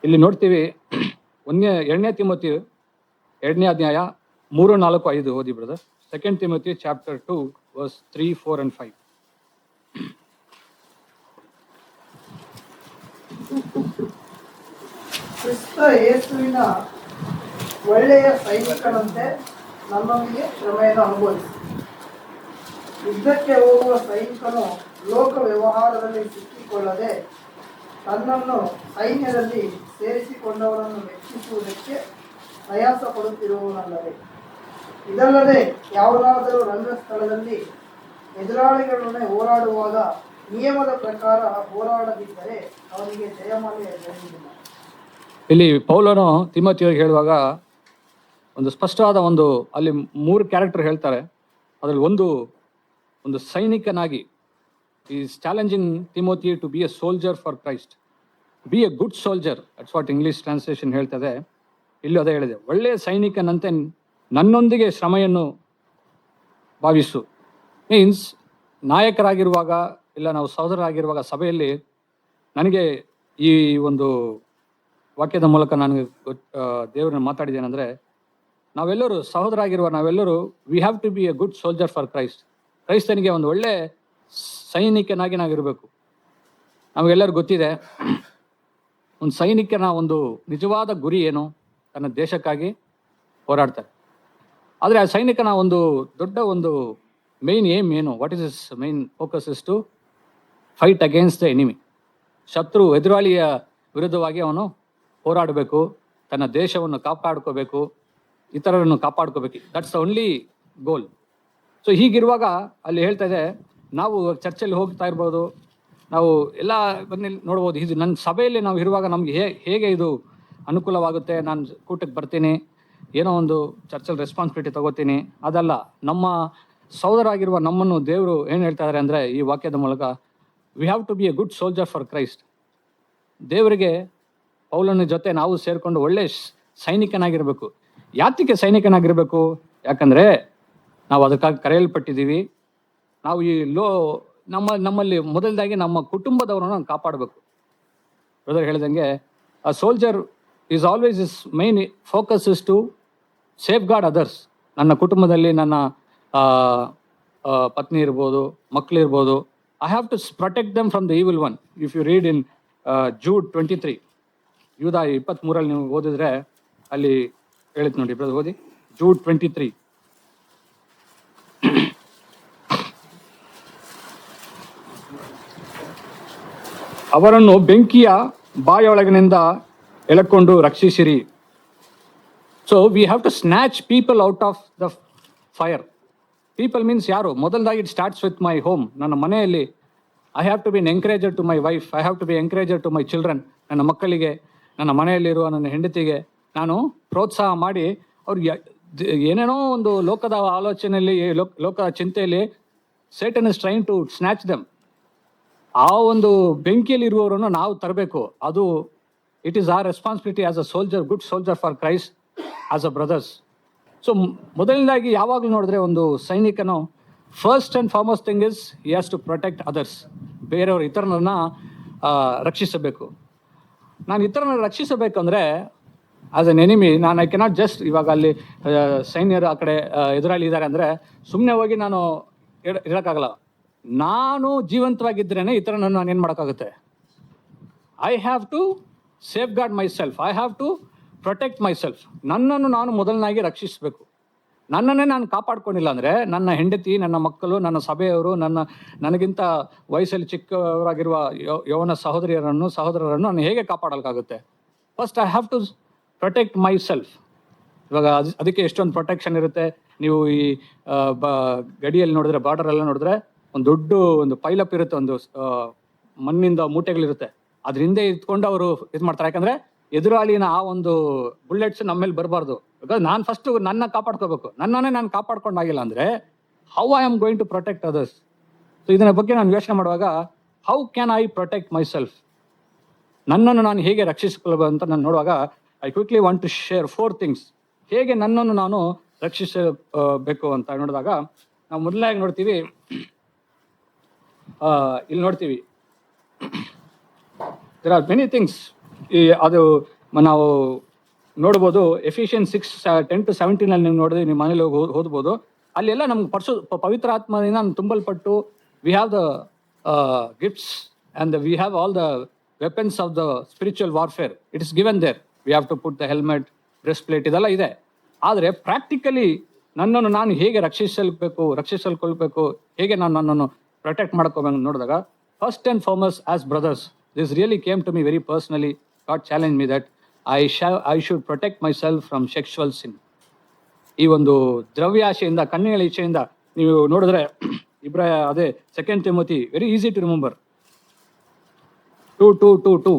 ಇಲ್ಲಿ ನೋಡ್ತೀವಿ 2 ತಿಮೋತಿ 2ನೇ ಅಧ್ಯಾಯ 3, 4, 5 ಓದಿ brother. 2 Timothy chapter 2 verse 3, 4 and 5. ಕ್ರಿಸ್ತ ಯೇಸುವಿನ ಒಳ್ಳೆಯ ಸೈನಿಕನಂತೆ ನಮ್ಮೊಂದಿಗೆ ಶ್ರಮೆಯನ್ನು ಅನುಭವಿಸಿ. ಯುದ್ಧಕ್ಕೆ ಹೋಗುವ ಸೈನಿಕನು ಲೋಕ ವ್ಯವಹಾರದಲ್ಲಿ ಸಿಕ್ಕಿಕೊಳ್ಳದೆ ತನ್ನನ್ನು ಸೈನ್ಯದಲ್ಲಿ ಸೇರಿಸಿಕೊಂಡವರನ್ನು ಮೆಚ್ಚಿಸುವುದಕ್ಕೆ ಪ್ರಯಾಸ ಪಡುತ್ತಿರುವವನಲ್ಲದೆ, ಇದಲ್ಲದೆ ಯಾವನಾದರೂ ರಂಗಸ್ಥಳದಲ್ಲಿ ಎದುರಾಳಿಗಳೊಡನೆ ಹೋರಾಡುವಾಗ ನಿಯಮದ ಪ್ರಕಾರ ಹೋರಾಡದಿದ್ದರೆ ಅವನಿಗೆ ಜಯಮಾಲೆ ದೊರೆಯುವುದಿಲ್ಲ. ಇಲ್ಲಿ ಪೌಲನು ತಿಮೋತಿಯವರಿಗೆ ಹೇಳುವಾಗ ಒಂದು ಸ್ಪಷ್ಟವಾದ ಅಲ್ಲಿ 3 ಕ್ಯಾರೆಕ್ಟರ್ ಹೇಳ್ತಾರೆ. ಅದರಲ್ಲಿ ಒಂದು ಸೈನಿಕನಾಗಿ is challenging Timothy to be a soldier for Christ, be a good soldier. That's what English translation ಹೇಳ್ತದೆ. ಇಲ್ಲೂ ಅದೇ ಹೇಳಿದೆ, ಒಳ್ಳೆಯ ಸೈನಿಕನಂತೆ ನನ್ನೊಂದಿಗೆ ಶ್ರಮೆಯನ್ನು ಭಾವಿಸು. ಮೀನ್ಸ್ ನಾಯಕರಾಗಿರುವಾಗ ಇಲ್ಲ ನಾವು ಸಹೋದರರಾಗಿರುವಾಗ ಸಭೆಯಲ್ಲಿ ನನಗೆ ಈ ಒಂದು ವಾಕ್ಯದ ಮೂಲಕ ನನಗೆ ದೇವರನ್ನ ಮಾತಾಡಿದ್ದೇನೆಂದರೆ, ನಾವೆಲ್ಲರೂ ಸಹೋದರಾಗಿರುವ ನಾವೆಲ್ಲರೂ we have to be a good soldier for Christ. ಕ್ರೈಸ್ತನಿಗೆ ಒಂದು ಒಳ್ಳೆ ಸೈನಿಕನಾಗಿ ನಾವಿರಬೇಕು. ನಮಗೆಲ್ಲರೂ ಗೊತ್ತಿದೆ ಒಂದು ಸೈನಿಕನ ಒಂದು ನಿಜವಾದ ಗುರಿ ಏನು, ತನ್ನ ದೇಶಕ್ಕಾಗಿ ಹೋರಾಡ್ತಾರೆ. ಆದರೆ ಆ ಸೈನಿಕನ ದೊಡ್ಡ ಮೇನ್ ಏಮ್ ಏನು, what is is main focus is to fight against the enemy. ಶತ್ರು ಎದುರಾಳಿಯ ವಿರುದ್ಧವಾಗಿ ಅವನು ಹೋರಾಡಬೇಕು, ತನ್ನ ದೇಶವನ್ನು ಕಾಪಾಡ್ಕೋಬೇಕು, ಇತರರನ್ನು ಕಾಪಾಡ್ಕೋಬೇಕು. That's the only goal. So ಹೀಗಿರುವಾಗ ಅಲ್ಲಿ ಹೇಳ್ತಾ ಇದೆ, ನಾವು ಚರ್ಚಲ್ಲಿ ಹೋಗ್ತಾ ಇರ್ಬೋದು, ನಾವು ಎಲ್ಲ ನೋಡ್ಬೋದು. ಇದು ನನ್ನ ಸಭೆಯಲ್ಲಿ ನಾವು ಇರುವಾಗ ನಮಗೆ ಹೇಗೆ ಇದು ಅನುಕೂಲವಾಗುತ್ತೆ. ನಾನು ಕೂಟಕ್ಕೆ ಬರ್ತೀನಿ, ಏನೋ ಒಂದು ಚರ್ಚಲ್ಲಿ ರೆಸ್ಪಾನ್ಸಿಬಿಲಿಟಿ ತಗೋತೀನಿ. ಅದಲ್ಲ, ನಮ್ಮ ಸಹೋದರಾಗಿರುವ ನಮ್ಮನ್ನು ದೇವರು ಏನು ಹೇಳ್ತಾ ಇದ್ದಾರೆ ಅಂದರೆ, ಈ ವಾಕ್ಯದ ಮೂಲಕ we have to be a good soldier for Christ. ದೇವರಿಗೆ ಪೌಲನ ಜೊತೆ ನಾವು ಸೇರಿಕೊಂಡು ಒಳ್ಳೆ ಸೈನಿಕನಾಗಿರಬೇಕು. ಯಾತಕ್ಕೆ ಸೈನಿಕನಾಗಿರಬೇಕು? ಯಾಕಂದರೆ ನಾವು ಅದಕ್ಕಾಗಿ ಕರೆಯಲ್ಪಟ್ಟಿದ್ದೀವಿ. ನಾವು ಈ ನಮ್ಮಲ್ಲಿ ಮೊದಲದಾಗಿ ನಮ್ಮ ಕುಟುಂಬದವರನ್ನು ಕಾಪಾಡಬೇಕು. ಬ್ರದರ್ ಹೇಳಿದಂಗೆ a soldier is always is main focus is to safeguard others. ನನ್ನ ಕುಟುಂಬದಲ್ಲಿ ನನ್ನ ಪತ್ನಿ ಇರ್ಬೋದು, ಮಕ್ಕಳಿರ್ಬೋದು, I have to protect them from the evil one. If you read in Jude 23, ಯೂದ 23 ನೀವು ಓದಿದ್ರೆ ಅಲ್ಲಿ ಹೇಳಿತ್ ನೋಡಿ ಬ್ರದರ್, ಓದಿ Jude 23. ಅವರನ್ನು ಬೆಂಕಿಯ ಬಾಯೊಳಗಿನಿಂದ ಎಳಕೊಂಡು ರಕ್ಷಿಸಿರಿ. So we have to snatch people out of the fire. People means ಯಾರು? ಮೊದಲದಾಗಿ it starts with my home. ನನ್ನ ಮನೆಯಲ್ಲಿ I have to be an encourager to my wife, I have to be encourager to my children. ನನ್ನ ಮಕ್ಕಳಿಗೆ, ನನ್ನ ಮನೆಯಲ್ಲಿರುವ ನನ್ನ ಹೆಂಡತಿಗೆ ನಾನು ಪ್ರೋತ್ಸಾಹ ಮಾಡಿ ಅವ್ರಿಗೆ ಏನೇನೋ ಒಂದು ಲೋಕದ ಆಲೋಚನೆಯಲ್ಲಿ, ಲೋಕದ ಚಿಂತೆಯಲ್ಲಿ Satan is train to snatch them. ಆ ಒಂದು ಬೆಂಕಿಯಲ್ಲಿ ಇರುವವರನ್ನು ನಾವು ತರಬೇಕು. ಅದು it is our responsibility as a soldier, good soldier for Christ, as a brothers. So ಮೊದಲನೇದಾಗಿ ಯಾವಾಗಲೂ ನೋಡಿದ್ರೆ ಒಂದು ಸೈನಿಕನು first and foremost thing is he has to protect others. ಬೇರೆಯವರು ಇತರರನ್ನ ರಕ್ಷಿಸಬೇಕು. ನಾನು ಇತರರನ್ನ ರಕ್ಷಿಸಬೇಕಂದ್ರೆ ಆಸ್ ಅನ್ ಎನಿಮಿ ನಾನು ಐ ಕೆನಾಟ್ ಜಸ್ಟ್, ಇವಾಗ ಅಲ್ಲಿ ಸೈನ್ಯರು ಆ ಕಡೆ ಎದುರಾಳಿ ಇದ್ದಾರೆ ಅಂದರೆ ಸುಮ್ಮನೆ ಹೋಗಿ ನಾನು ಇರೋಕ್ಕಾಗಲ್ಲ. ನಾನು ಜೀವಂತವಾಗಿದ್ರೇ ಇತರನನ್ನು ನಾನು ಏನು ಮಾಡೋಕ್ಕಾಗುತ್ತೆ? I have to safeguard myself, I have to protect myself. ನನ್ನನ್ನು ನಾನು ಮೊದಲನಾಗಿ ರಕ್ಷಿಸಬೇಕು. ನನ್ನನ್ನೇ ನಾನು ಕಾಪಾಡ್ಕೊಂಡಿಲ್ಲ ಅಂದರೆ ನನ್ನ ಹೆಂಡತಿ, ನನ್ನ ಮಕ್ಕಳು, ನನ್ನ ಸಭೆಯವರು, ನನಗಿಂತ ವಯಸ್ಸಲ್ಲಿ ಚಿಕ್ಕವರಾಗಿರುವ ಯೌವನ ಸಹೋದರರನ್ನು ನಾನು ಹೇಗೆ ಕಾಪಾಡೋಕ್ಕಾಗುತ್ತೆ? First I have to protect myself. ಇವಾಗ ಅದಕ್ಕೆ ಎಷ್ಟೊಂದು ಪ್ರೊಟೆಕ್ಷನ್ ಇರುತ್ತೆ. ನೀವು ಈ ಗಡಿಯಲ್ಲಿ ನೋಡಿದ್ರೆ, ಬಾರ್ಡರೆಲ್ಲ ನೋಡಿದ್ರೆ ಒಂದು ಪೈಲಪ್ ಇರುತ್ತೆ, ಒಂದು ಮಣ್ಣಿಂದ ಮೂಟೆಗಳಿರುತ್ತೆ. ಅದ್ರ ಹಿಂದೆ ಇಟ್ಕೊಂಡು ಅವರು ಇದು ಮಾಡ್ತಾರೆ. ಯಾಕಂದರೆ ಎದುರಾಳಿನ ಆ ಒಂದು ಬುಲೆಟ್ಸ್ ನಮ್ಮ ಮೇಲೆ ಬರಬಾರ್ದು. ಬಿಕಾಸ್ ನಾನು ಫಸ್ಟು ನನ್ನ ಕಾಪಾಡ್ಕೋಬೇಕು. ನನ್ನನ್ನೇ ನಾನು ಕಾಪಾಡ್ಕೊಂಡಾಗಿಲ್ಲ ಅಂದರೆ how I am going to protect others? So ಇದನ್ನ ಬಗ್ಗೆ ನಾನು ಯೋಚನೆ ಮಾಡುವಾಗ how can I protect myself? ನನ್ನನ್ನು ನಾನು ಹೇಗೆ ರಕ್ಷಿಸಿಕೊಳ್ಳಬಹುದು ಅಂತ ನಾನು ನೋಡುವಾಗ I quickly want to share 4 things. ಹೇಗೆ ನನ್ನನ್ನು ನಾನು ರಕ್ಷಿಸಬೇಕು ಅಂತ ನೋಡಿದಾಗ ನಾವು ಮೊದಲನೇಗೆ ನೋಡ್ತೀವಿ, ಇಲ್ಲಿ ನೋಡ್ತೀವಿ, ದೇರ್ ಆರ್ ಮೆನಿ ಥಿಂಗ್ಸ್. ಅದು ನಾವು ನೋಡ್ಬೋದು. ಎಫಿಷಿಯನ್ 6:10-17 ನೀವು ನೋಡಿದ್ರೆ ನಿಮ್ಮ ಮನೇಲಿ ಓದ್ಬೋದು. ಅಲ್ಲೆಲ್ಲ ನಮ್ಗೆ ಪವಿತ್ರ ಆತ್ಮದಿಂದ ನಾನು ತುಂಬಲ್ಪಟ್ಟು we have the gifts and we have all the weapons of the spiritual warfare. It is given there. We have to put the helmet, breastplate, ಇದೆಲ್ಲ ಇದೆ. ಆದರೆ ಪ್ರಾಕ್ಟಿಕಲಿ ನನ್ನನ್ನು ನಾನು ಹೇಗೆ ರಕ್ಷಿಸಲ್ಕೊಳ್ಬೇಕು, ಹೇಗೆ ನಾನು ನನ್ನನ್ನು ಪ್ರೊಟೆಕ್ಟ್ ಮಾಡ್ಕೋಬೇಕು ನೋಡಿದಾಗ, first and foremost as brothers, this really came to me very personally. God challenge me that I should protect myself from sexual sin. ಈ ಒಂದು ದ್ರವ್ಯಾಶೆಯಿಂದ, ಕಣ್ಣುಗಳ ಇಚ್ಛೆಯಿಂದ ನೀವು ನೋಡಿದ್ರೆ ಅದೇ 2 Timothy, very easy to remember, 2:2.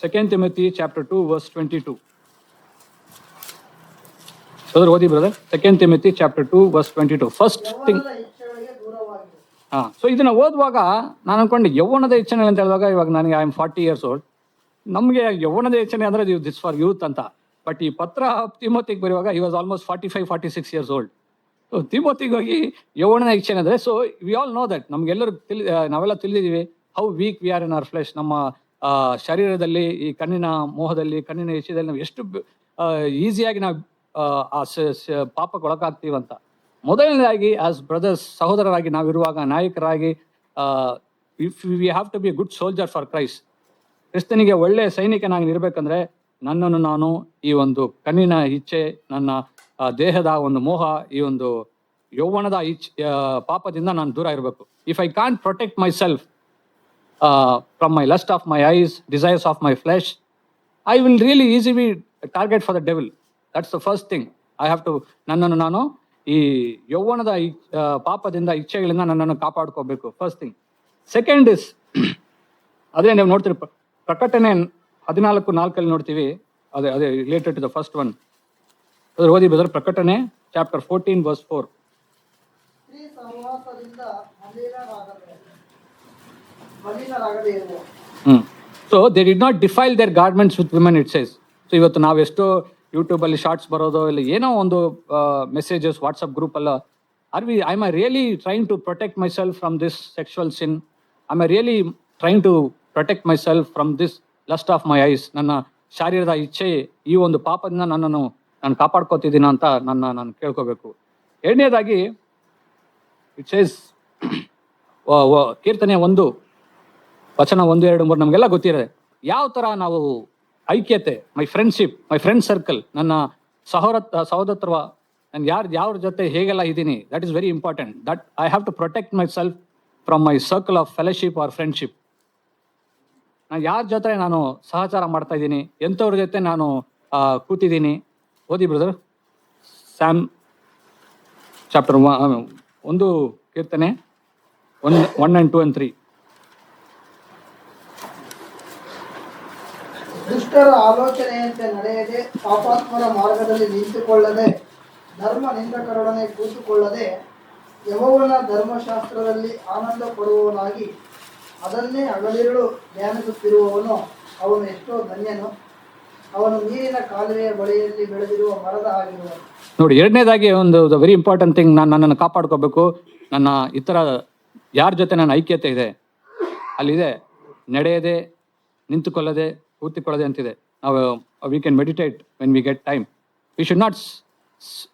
2 Timothy chapter 2 verse 22. ಸೋದರ ಓದಿ brother. 2 Timothy chapter 2 verse 22. First thing. ಯೌವನದ ಇಚ್ಛೆಗಳಿಗೆ ದೂರವಾಗಿರು. ಸೊ ಇದನ್ನ ಓದುವಾಗ ನಾನು ಅನ್ಕೊಂಡು ಯೌವನದ ಯೋಚನೆ ಅಂತ ಹೇಳಿದಾಗ, ಇವಾಗ ನನಗೆ ಐ ಆಮ್ 40 years old, ನಮಗೆ ಯೌವನದ ಯೋಚನೆ ಅಂದ್ರೆ ದಿಸ್ ಫಾರ್ ಯೂತ್ ಅಂತ. ಬಟ್ ಈ ಪತ್ರ ತಿಮೋತಿಗೆ ಬರುವಾಗ he was almost 45-46 years old. So ತಿಮೋತಿಗೆ ಹೋಗಿ ಯೌವನದ ಯೋಚನೆ ಅಂದ್ರೆ, so we all know that, ನಮ್ಗೆಲ್ಲರೂ ನಾವೆಲ್ಲ ತಿಳಿದಿದ್ದೀವಿ how weak we are in our flesh. ನಮ್ಮ ಶರೀರದಲ್ಲಿ, ಈ ಕಣ್ಣಿನ ಮೋಹದಲ್ಲಿ, ಕಣ್ಣಿನ ವಿಷಯದಲ್ಲಿ ನಾವು ಎಷ್ಟು ಈಸಿಯಾಗಿ ನಾವು ಪಾಪಕ್ಕೆ ಒಳಗಾಗ್ತೀವಂತ. ಮೊದಲನೇದಾಗಿ ಆಸ್ ಬ್ರದರ್ಸ್, ಸಹೋದರರಾಗಿ ನಾವಿರುವಾಗ, ನಾಯಕರಾಗಿ, if we have to be a good soldier for Christ, ಕ್ರಿಸ್ತನಿಗೆ ಒಳ್ಳೆ ಸೈನಿಕನಾಗಿ ಇರಬೇಕಂದ್ರೆ ನನ್ನನ್ನು ನಾನು ಈ ಒಂದು ಕಣ್ಣಿನ ಇಚ್ಛೆ, ನನ್ನ ದೇಹದ ಒಂದು ಮೋಹ, ಈ ಒಂದು ಯೌವನದ ಪಾಪದಿಂದ ನಾನು ದೂರ ಇರಬೇಕು. If I can't protect myself from my lust of my eyes, desires of my flesh, I will really easy be target for the devil. That's the first thing. I have to, ನನ್ನನ್ನು ನಾನು ಈ ಯೌವನದ ಪಾಪದಿಂದ, ಇಚ್ಛೆಗಳಿಂದ ನನ್ನನ್ನು ಕಾಪಾಡ್ಕೋಬೇಕು, first thing. Second is, ಅದೇ ನೀವು ನೋಡ್ತೀರಿ, ಪ್ರಕಟಣೆ 14:4 ನೋಡ್ತೀವಿ, ಅದೇ related to the first one. ಅದ್ರ ಓದಿ ಬ್ರದರ್. ಪ್ರಕಟಣೆ chapter 14 verse 4. ಸ್ತ್ರೀ ಸಹವಾಸದಿಂದ ಮಲಿನರಾಗದೇ ಇರುವ. So they did not defile their garments with women, it says. So ಇವತ್ತು ನಾವೆಷ್ಟೋ ಯೂಟ್ಯೂಬಲ್ಲಿ ಶಾರ್ಟ್ಸ್ ಬರೋದು, ಇಲ್ಲ ಏನೋ ಒಂದು ಮೆಸೇಜಸ್ ವಾಟ್ಸಪ್ ಗ್ರೂಪಲ್ಲ, I am really trying to protect myself from this sexual sin? I am really trying to protect myself from this lust of my eyes? ನನ್ನ ಶಾರೀರದ ಇಚ್ಛೆ, ಈ ಒಂದು ಪಾಪದಿಂದ ನನ್ನನ್ನು ನಾನು ಕಾಪಾಡ್ಕೋತಿದ್ದೀನ ಅಂತ ನಾನು ಕೇಳ್ಕೋಬೇಕು. ಎರಡನೇದಾಗಿ ಇಟ್ ಸೇಸ್, ಕೀರ್ತನೆ 1 ವಚನ 1, 2, 3 ನಮಗೆಲ್ಲ ಗೊತ್ತಿದೆ ಯಾವ ಥರ ನಾವು ಐಕ್ಯತೆ, my friendship, my friend circle, ನನ್ನ ಸಹೋದರತ್ವ, ನಾನು ಯಾರ ಜೊತೆ ಹೇಗೆಲ್ಲ ಇದ್ದೀನಿ, that is very important. That I have to protect myself from my circle of fellowship or friendship. ನಾನು ಯಾರ ಜೊತೆ ನಾನು ಸಹಚಾರ ಮಾಡ್ತಾ ಇದ್ದೀನಿ, ಎಂಥವ್ರ ಜೊತೆ ನಾನು ಕೂತಿದ್ದೀನಿ. ಓದಿ ಬ್ರದರ್. ಸ್ಯಾಮ್ chapter 1 ಕೀರ್ತನೆ 1 and 2 and 3. ದುಷ್ಟರ ಆಲೋಚನೆಯಂತೆ ನಡೆಯದೆ, ಪಾಪಾತ್ಮರ ಮಾರ್ಗದಲ್ಲಿ ನಿಂತುಕೊಳ್ಳದೆ, ಧರ್ಮ ನಿಂದಕರೊಡನೆ ಕೂತುಕೊಳ್ಳದೆ, ಯೆಹೋವನ ಧರ್ಮಶಾಸ್ತ್ರದಲ್ಲಿ ಆನಂದ ಪಡುವವನಾಗಿ ಅದನ್ನೇ ಹಗಲಿರುಳು ಧ್ಯಾನಿಸುತ್ತಿರುವವನು ಅವನು ಎಷ್ಟೋ ಧನ್ಯನು. ಅವನು ನೀರಿನ ಕಾಲುವೆಯ ಬಳಿಯಲ್ಲಿ ಬೆಳೆದಿರುವ ಮರದ ಹಾಗಿರುವನು. ನೋಡಿ, ಎರಡನೇದಾಗಿ ಒಂದು ವೆರಿ ಇಂಪಾರ್ಟೆಂಟ್ ಥಿಂಗ್, ನನ್ನನ್ನು ಕಾಪಾಡ್ಕೋಬೇಕು. ನನ್ನ ಇತರ ಯಾರ ಜೊತೆ ನನ್ನ ಐಕ್ಯತೆ ಇದೆ ಅಲ್ಲಿದೆ, ನಡೆಯದೆ, ನಿಂತುಕೊಳ್ಳದೆ, ಕೂತಿಕೊಳ್ಳದೆ ಅಂತಿದೆ. ನಾವು we can meditate when we get time. We should not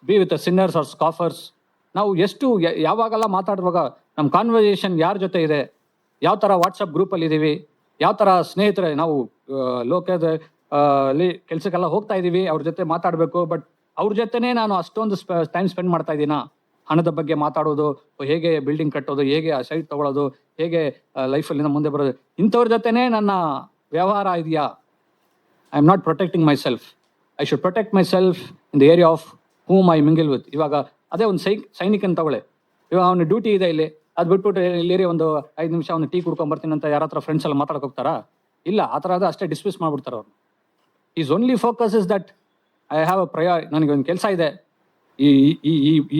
be with sinners or scoffers. ನಾವು ಎಷ್ಟು ಯಾವಾಗೆಲ್ಲ ಮಾತಾಡುವಾಗ ನಮ್ಮ ಕಾನ್ವರ್ಸೇಷನ್ ಯಾರ ಜೊತೆ ಇದೆ, ಯಾವ ಥರ ವಾಟ್ಸಪ್ ಗ್ರೂಪಲ್ಲಿ ಇದ್ದೀವಿ, ಯಾವ ಥರ ಸ್ನೇಹಿತರೆ ನಾವು ಲೋಕದ ಅಲ್ಲಿ ಕೆಲಸಕ್ಕೆಲ್ಲ ಹೋಗ್ತಾ ಇದ್ದೀವಿ, ಅವ್ರ ಜೊತೆ ಮಾತಾಡಬೇಕು. ಬಟ್ ಅವ್ರ ಜೊತೆನೇ ನಾನು ಅಷ್ಟೊಂದು ಟೈಮ್ ಸ್ಪೆಂಡ್ ಮಾಡ್ತಾ ಇದ್ದೀನ. ಹಣದ ಬಗ್ಗೆ ಮಾತಾಡೋದು, ಹೇಗೆ ಬಿಲ್ಡಿಂಗ್ ಕಟ್ಟೋದು, ಹೇಗೆ ಸೈಟ್ ತೊಗೊಳೋದು, ಹೇಗೆ ಲೈಫಲ್ಲಿ ಮುಂದೆ ಬರೋದು, ಇಂಥವ್ರ ಜೊತೆನೇ ನನ್ನ ವ್ಯವಹಾರ ಇದೆಯಾ? I am not protecting myself. I should protect my self in the area of whom I mingle with. ಇವಾಗ ಅದೇ ಒಂದು ಸೈನಿಕನ ತಗೊಳ್ಳೆ, ಇವಾಗ ಅವನು ಡ್ಯೂಟಿ ಇದೆ ಇಲ್ಲಿ, ಅದು ಬಿಟ್ಬಿಟ್ಟು ಇಲ್ಲಿ ಒಂದು 5 ನಿಮಿಷ ಅವನು ಟೀ ಕುಡ್ಕೊಂಬರ್ತೀನಿ ಅಂತ ಯಾರ ಹತ್ರ ಫ್ರೆಂಡ್ಸ್ ಎಲ್ಲ ಮಾತಾಡಕ್ಕೆ ಹೋಗ್ತಾರಾ? ಇಲ್ಲ, ಆ ಥರ ಅದು ಅಷ್ಟೇ ಡಿಸ್ಮಿಸ್ ಮಾಡ್ಬಿಡ್ತಾರೆ ಅವ್ರು. Is only focus is that I have a ನನಗೆ ಒಂದು ಕೆಲಸ ಇದೆ,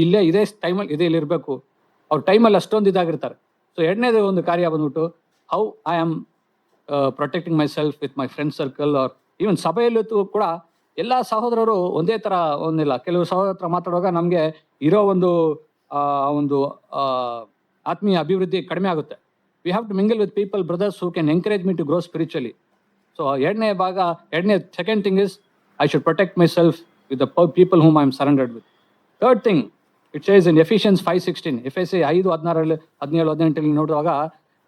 ಇಲ್ಲೇ ಇದೇ ಟೈಮಲ್ಲಿ ಇಲ್ಲಿ ಇರಬೇಕು. ಅವ್ರ ಟೈಮಲ್ಲಿ ಅಷ್ಟೊಂದು ಇದಾಗಿರ್ತಾರೆ. ಸೊ ಎರಡನೇದು ಒಂದು ಕಾರ್ಯ ಬಂದ್ಬಿಟ್ಟು how I am protecting myself with my friend circle. Or even ಸಭೆಯಲ್ಲೂ ಕೂಡ ಎಲ್ಲ ಸಹೋದರರು ಒಂದೇ ಥರ ಒಂದಿಲ್ಲ. ಕೆಲವು ಸಹೋದರ ಹತ್ರ ಮಾತಾಡುವಾಗ ನಮಗೆ ಇರೋ ಒಂದು ಆತ್ಮೀಯ ಅಭಿವೃದ್ಧಿ ಕಡಿಮೆ ಆಗುತ್ತೆ. We have to mingle with people brothers who can encourage me to grow spiritually. So second thing is I should protect myself with the people whom I am surrendered with. Third thing, it says in Ephesians 5:16, ಎಫೆಸಿ 5:16-17 ನೋಡುವಾಗ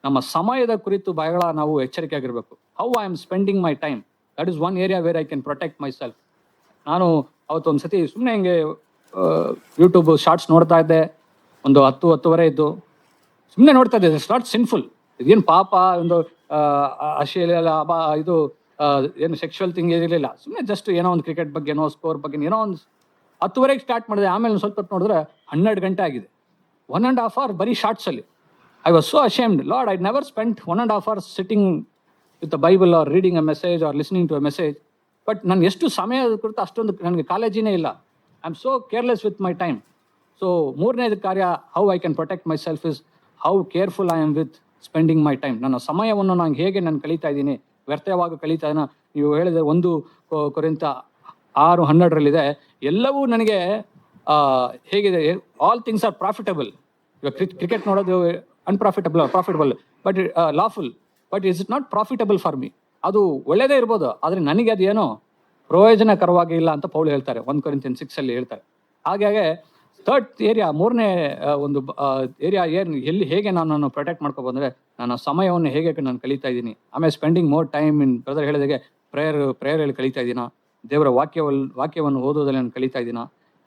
ನಮ್ಮ ಸಮಯದ ಕುರಿತು ಬಹಳ ನಾವು ಎಚ್ಚರಿಕೆ ಆಗಿರಬೇಕು. How I am spending my time, that is one area where I can protect myself. ನಾನು ಅವತ್ತೊಂದು ಸತಿ ಸುಮ್ಮನೆ ಹಿಂಗೆ ಯೂಟ್ಯೂಬ್ ಶಾರ್ಟ್ಸ್ ನೋಡ್ತಾ ಇದ್ದೆ, ಒಂದು 10-10:30 ಇದ್ದು ಸುಮ್ಮನೆ ನೋಡ್ತಾ ಇದ್ದೆ. ಇಟ್ಸ್ ನಾಟ್ ಸಿನ್ಫುಲ್, ಇದೇನು ಪಾಪ, ಒಂದು ಅಶ್ಲೀಲ ಇದು ಏನು ಸೆಕ್ಷುವಲ್ ಥಿಂಗ್ ಇರಲಿಲ್ಲ. ಸುಮ್ಮನೆ ಜಸ್ಟ್ ಏನೋ ಒಂದು ಕ್ರಿಕೆಟ್ ಬಗ್ಗೆ, ಏನೋ ಸ್ಕೋರ್ ಬಗ್ಗೆ, ಏನೋ ಒಂದು 10:30 ಸ್ಟಾರ್ಟ್ ಮಾಡಿದೆ. ಆಮೇಲೆ ಒಂದು ಸ್ವಲ್ಪ ಹೊತ್ತು ನೋಡಿದ್ರೆ 12 ಗಂಟೆ ಆಗಿದೆ. 1.5 hour ಬರೀ ಶಾರ್ಟ್ಸಲ್ಲಿ. I was so ashamed. Lord, I never spent 1.5 hours sitting with the Bible or reading a message or listening to a message. But ನಾನು ಎಷ್ಟು ಸಮಯ ಕುರಿತು ಅಷ್ಟೊಂದು ನನಗೆ ಕಾಲೇಜಿನೇ ಇಲ್ಲ. I am so careless with my time. So ಮೂರನೇದು ಕಾರ್ಯ, how I can protect myself is how careful I am with spending my time. ನನ್ನ ಸಮಯವನ್ನು ನಾನು ಹೇಗೆ ನಾನು ಕಳೀತಾ ಇದ್ದೀನಿ, ವ್ಯರ್ಥವಾಗಿ ಕಳೀತಾ ಇದ್ದೀನ. ನೀವು ಹೇಳಿದರೆ 1 ಕೊರಿಂಥ 6:12 ಎಲ್ಲವೂ ನನಗೆ ಹೇಗಿದೆ, ಆಲ್ ಥಿಂಗ್ಸ್ ಆರ್ ಪ್ರಾಫಿಟಬಲ್. ಇವಾಗ ಕ್ರಿಕೆಟ್ ನೋಡೋದು profitable but lawful, but is it not profitable for me. ಅದು ಒಳ್ಳೆಯದೇ ಇರ್ಬೋದು, ಆದರೆ ನನಗೆ ಅದು ಏನೋ ಪ್ರಯೋಜನಕರವಾಗಿ ಇಲ್ಲ ಅಂತ ಪೌಲ್ ಹೇಳ್ತಾರೆ, 1 Corinthians 6 ಹೇಳ್ತಾರೆ. ಹಾಗಾಗಿ ಥರ್ಡ್ ಏರಿಯಾ, ಮೂರನೇ ಒಂದು ಏರಿಯಾ ಹೇಗೆ ನಾನು ಪ್ರೊಟೆಕ್ಟ್ ಮಾಡ್ಕೋಬೋದು ಅಂದರೆ, ನನ್ನ ಸಮಯವನ್ನು ಹೇಗೆ ನಾನು ಕಳೀತಾ ಇದ್ದೀನಿ. ಆಮೇಲೆ spending more time in brother ಹೇಳಿದಾಗೆ ಪ್ರೇಯರಲ್ಲಿ ಕಳೀತಾ ಇದ್ದೀನ, ದೇವರ ವಾಕ್ಯವನ್ನು ಓದೋದ್ರಲ್ಲಿ ನಾನು ಕಳೀತಾ ಇದ್ದೀನ.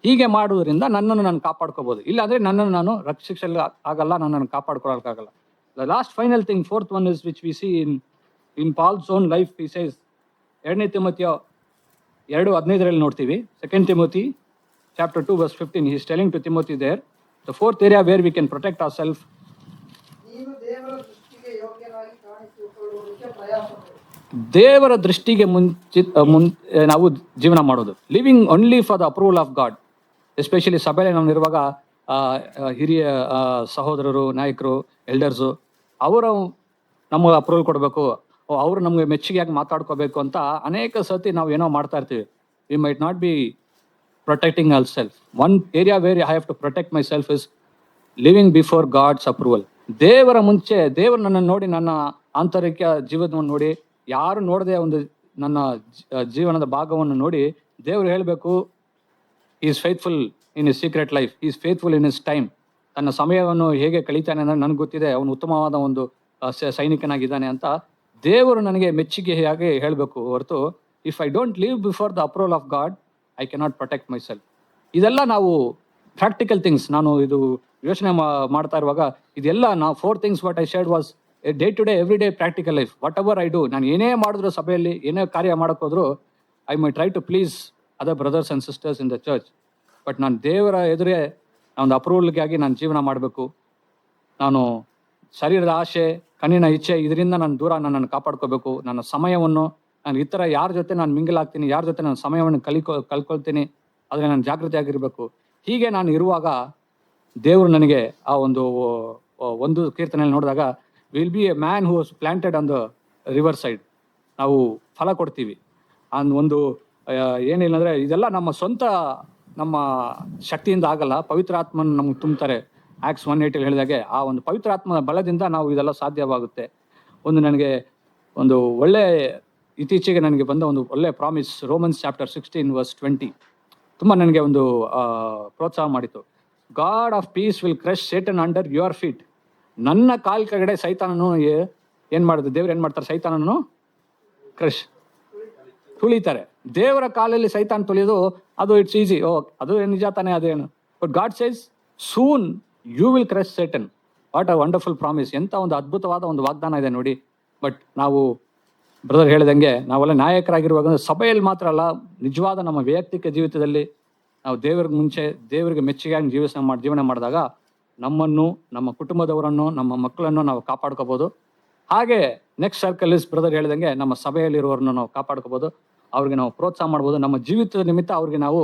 ಹೀಗೆ ಮಾಡೋದ್ರಿಂದ ನನ್ನನ್ನು ನಾನು ಕಾಪಾಡ್ಕೋಬೋದು. ಇಲ್ಲಾಂದರೆ ನನ್ನನ್ನು ನಾನು ರಕ್ಷಿಸಲು ಆಗಲ್ಲ, ನನ್ನನ್ನು ಕಾಪಾಡ್ಕೊಳ್ಳೋಕ್ಕಾಗಲ್ಲ. The last final thing, fourth one is which we see in Paul's own life. He says 2 Timothy 2:15 ನೋಡ್ತೀವಿ. 2 Timothy chapter 2:15, he is telling to Timothy there, the fourth area where we can protect ourselves. ನೀನು ದೇವರ ದೃಷ್ಟಿಗೆ ಯೋಗ್ಯನಾಗಿ ಕಾಣಿಸಿಕೊಳ್ಳುವುದಕ್ಕೆ ಪ್ರಯಾಸಪಡು. ದೇವರ ದೃಷ್ಟಿಗೆ ನಾವು ಜೀವನ ಮಾಡೋದು, living only for the approval of god. Especially ಸಭೆಯಲ್ಲಿ ನಾವು ಇರುವಾಗ ಹಿರಿಯ ಸಹೋದರರು, ನಾಯಕರು, ಎಲ್ಡರ್ಸು, ಅವರು ನಮಗೆ ಅಪ್ರೂವಲ್ ಕೊಡಬೇಕು, ಅವರು ನಮಗೆ ಮೆಚ್ಚುಗೆಯಾಗಿ ಮಾತಾಡ್ಕೋಬೇಕು ಅಂತ ಅನೇಕ ಸತಿ ನಾವು ಏನೋ ಮಾಡ್ತಾ ಇರ್ತೀವಿ. We might not be protecting our self. One area where I have to protect myself is living before God's approval. ದೇವರ ಮುಂಚೆ, ದೇವರು ನನ್ನನ್ನು ನೋಡಿ, ನನ್ನ ಆಂತರಿಕ ಜೀವನವನ್ನು ನೋಡಿ, ಯಾರು ನೋಡದೆ ಒಂದು ನನ್ನ ಜೀವನದ ಭಾಗವನ್ನು ನೋಡಿ ದೇವರು ಹೇಳಬೇಕು, is faithful in is secret life, is faithful in is time. ತನ್ನ ಸಮಯವನ್ನು ಹೇಗೆ ಕಳೀತಾನೆ ಅಂದರೆ ನನಗೆ ಗೊತ್ತಿದೆ, ಅವನು ಉತ್ತಮವಾದ ಒಂದು ಸೈನಿಕನಾಗಿದ್ದಾನೆ ಅಂತ ದೇವರು ನನಗೆ ಮೆಚ್ಚುಗೆಯಾಗಿ ಹೇಳಬೇಕು ಹೊರತು, if I don't live before the approval of God I cannot protect myself. ಇದೆಲ್ಲ ನಾವು ಪ್ರಾಕ್ಟಿಕಲ್ ಥಿಂಗ್ಸ್. ನಾನು ಇದು ಯೋಚನೆ ಮಾಡ್ತಾ ಇರುವಾಗ ಇದೆಲ್ಲ ನಾವು 4 things what I shared was day to day, every day practical life. Whatever I do, ನಾನು ಏನೇ ಮಾಡಿದ್ರು ಸಭೆಯಲ್ಲಿ, ಏನೇ ಕಾರ್ಯ ಮಾಡೋಕ್ಕೋದ್ರು, I my try to please other brothers and sisters in the church. But ನಾನು ದೇವರ ಎದುರೇ ಒಂದು ಅಪ್ರೂವಲ್ಗಾಗಿ ನಾನು ಜೀವನ ಮಾಡಬೇಕು. ನಾನು ಶರೀರದ ಆಸೆ, ಕಣ್ಣಿನ ಇಚ್ಛೆ, ಇದರಿಂದ ನಾನು ದೂರ ನನ್ನನ್ನು ಕಾಪಾಡ್ಕೋಬೇಕು. ನನ್ನ ಸಮಯವನ್ನು ನಾನು ಇತರ ಯಾರ ಜೊತೆ ನಾನು ಮಿಂಗಲ್ ಆಗ್ತೀನಿ, ಯಾರ ಜೊತೆ ನಾನು ಸಮಯವನ್ನು ಕಳ್ಕೊಳ್ತೀನಿ, ಆದರೆ ನಾನು ಜಾಗೃತಿಯಾಗಿರಬೇಕು. ಹೀಗೆ ನಾನು ಇರುವಾಗ ದೇವರು ನನಗೆ ಆ ಒಂದು ಕೀರ್ತನೆಯಲ್ಲಿ ನೋಡಿದಾಗ, will be A man who was planted on the river side. ನಾವು ಫಲ ಕೊಡ್ತೀವಿ. ಒಂದು ಏನಿಲ್ಲ ಅಂದರೆ ಇದೆಲ್ಲ ನಮ್ಮ ಶಕ್ತಿಯಿಂದ ಆಗಲ್ಲ, ಪವಿತ್ರ ಆತ್ಮನ ನಮ್ಗೆ ತುಂಬ್ತಾರೆ. Acts 1:8 ಹೇಳಿದಾಗೆ ಆ ಒಂದು ಪವಿತ್ರ ಆತ್ಮನ ಬಲದಿಂದ ನಾವು ಇದೆಲ್ಲ ಸಾಧ್ಯವಾಗುತ್ತೆ. ನನಗೆ ಒಂದು ಒಳ್ಳೆ ಇತ್ತೀಚೆಗೆ ನನಗೆ ಬಂದ ಒಂದು ಒಳ್ಳೆ ಪ್ರಾಮಿಸ್, Romans chapter 16:20 ತುಂಬ ನನಗೆ ಒಂದು ಪ್ರೋತ್ಸಾಹ ಮಾಡಿತು. God of piece will crush Satan under your feet. ನನ್ನ ಕಾಲ್ ಕೆಳಗಡೆ ಸೈತಾನನು ಏನು ಮಾಡಿದ್ರು, ದೇವ್ರು ಏನು ಮಾಡ್ತಾರೆ, ಸೈತಾನನು ತುಳಿತಾರೆ. ದೇವರ ಕಾಲಲ್ಲಿ ಸೈತಾನ್ ತುಳಿಯೋದು ಅದು ಇಟ್ಸ್ ಈಸಿ. ಅದು ನಿಜ ತಾನೇ, ಅದೇನು. But God says soon you will crush Satan. What a wonderful promise. ಎಂಥ ಒಂದು ಅದ್ಭುತವಾದ ಒಂದು ವಾಗ್ದಾನ ಇದೆ ನೋಡಿ. ಬಟ್ ನಾವು ಬ್ರದರ್ ಹೇಳಿದಂಗೆ ನಾವೆಲ್ಲ ನಾಯಕರಾಗಿರುವಾಗ ಸಭೆಯಲ್ಲಿ ಮಾತ್ರ ಅಲ್ಲ, ನಿಜವಾದ ನಮ್ಮ ವೈಯಕ್ತಿಕ ಜೀವಿತದಲ್ಲಿ ನಾವು ದೇವರಿಗೆ ಮುಂಚೆ ದೇವರಿಗೆ ಮೆಚ್ಚುಗೆಯಾಗಿ ಜೀವನ ಮಾಡಿದಾಗ ನಮ್ಮನ್ನು, ನಮ್ಮ ಕುಟುಂಬದವರನ್ನು, ನಮ್ಮ ಮಕ್ಕಳನ್ನು ನಾವು ಕಾಪಾಡ್ಕೋಬೋದು. ಹಾಗೆ ನೆಕ್ಸ್ಟ್ ಸರ್ಕಲ್ ಇಸ್ ಬ್ರದರ್ ಹೇಳಿದಂಗೆ ನಮ್ಮ ಸಭೆಯಲ್ಲಿರುವವರನ್ನು ನಾವು ಕಾಪಾಡ್ಕೋಬೋದು, ಅವ್ರಿಗೆ ನಾವು ಪ್ರೋತ್ಸಾಹ ಮಾಡ್ಬೋದು, ನಮ್ಮ ಜೀವಿತದ ನಿಮಿತ್ತ ಅವ್ರಿಗೆ ನಾವು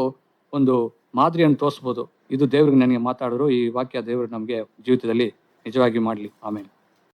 ಒಂದು ಮಾದರಿಯನ್ನು ತೋರಿಸ್ಬೋದು. ಇದು ದೇವ್ರಿಗೆ ನನಗೆ ಮಾತಾಡಿದ್ರು. ಈ ವಾಕ್ಯ ದೇವರು ನಮಗೆ ಜೀವಿತದಲ್ಲಿ ನಿಜವಾಗಿ ಮಾಡಲಿ. ಆಮೇಲೆ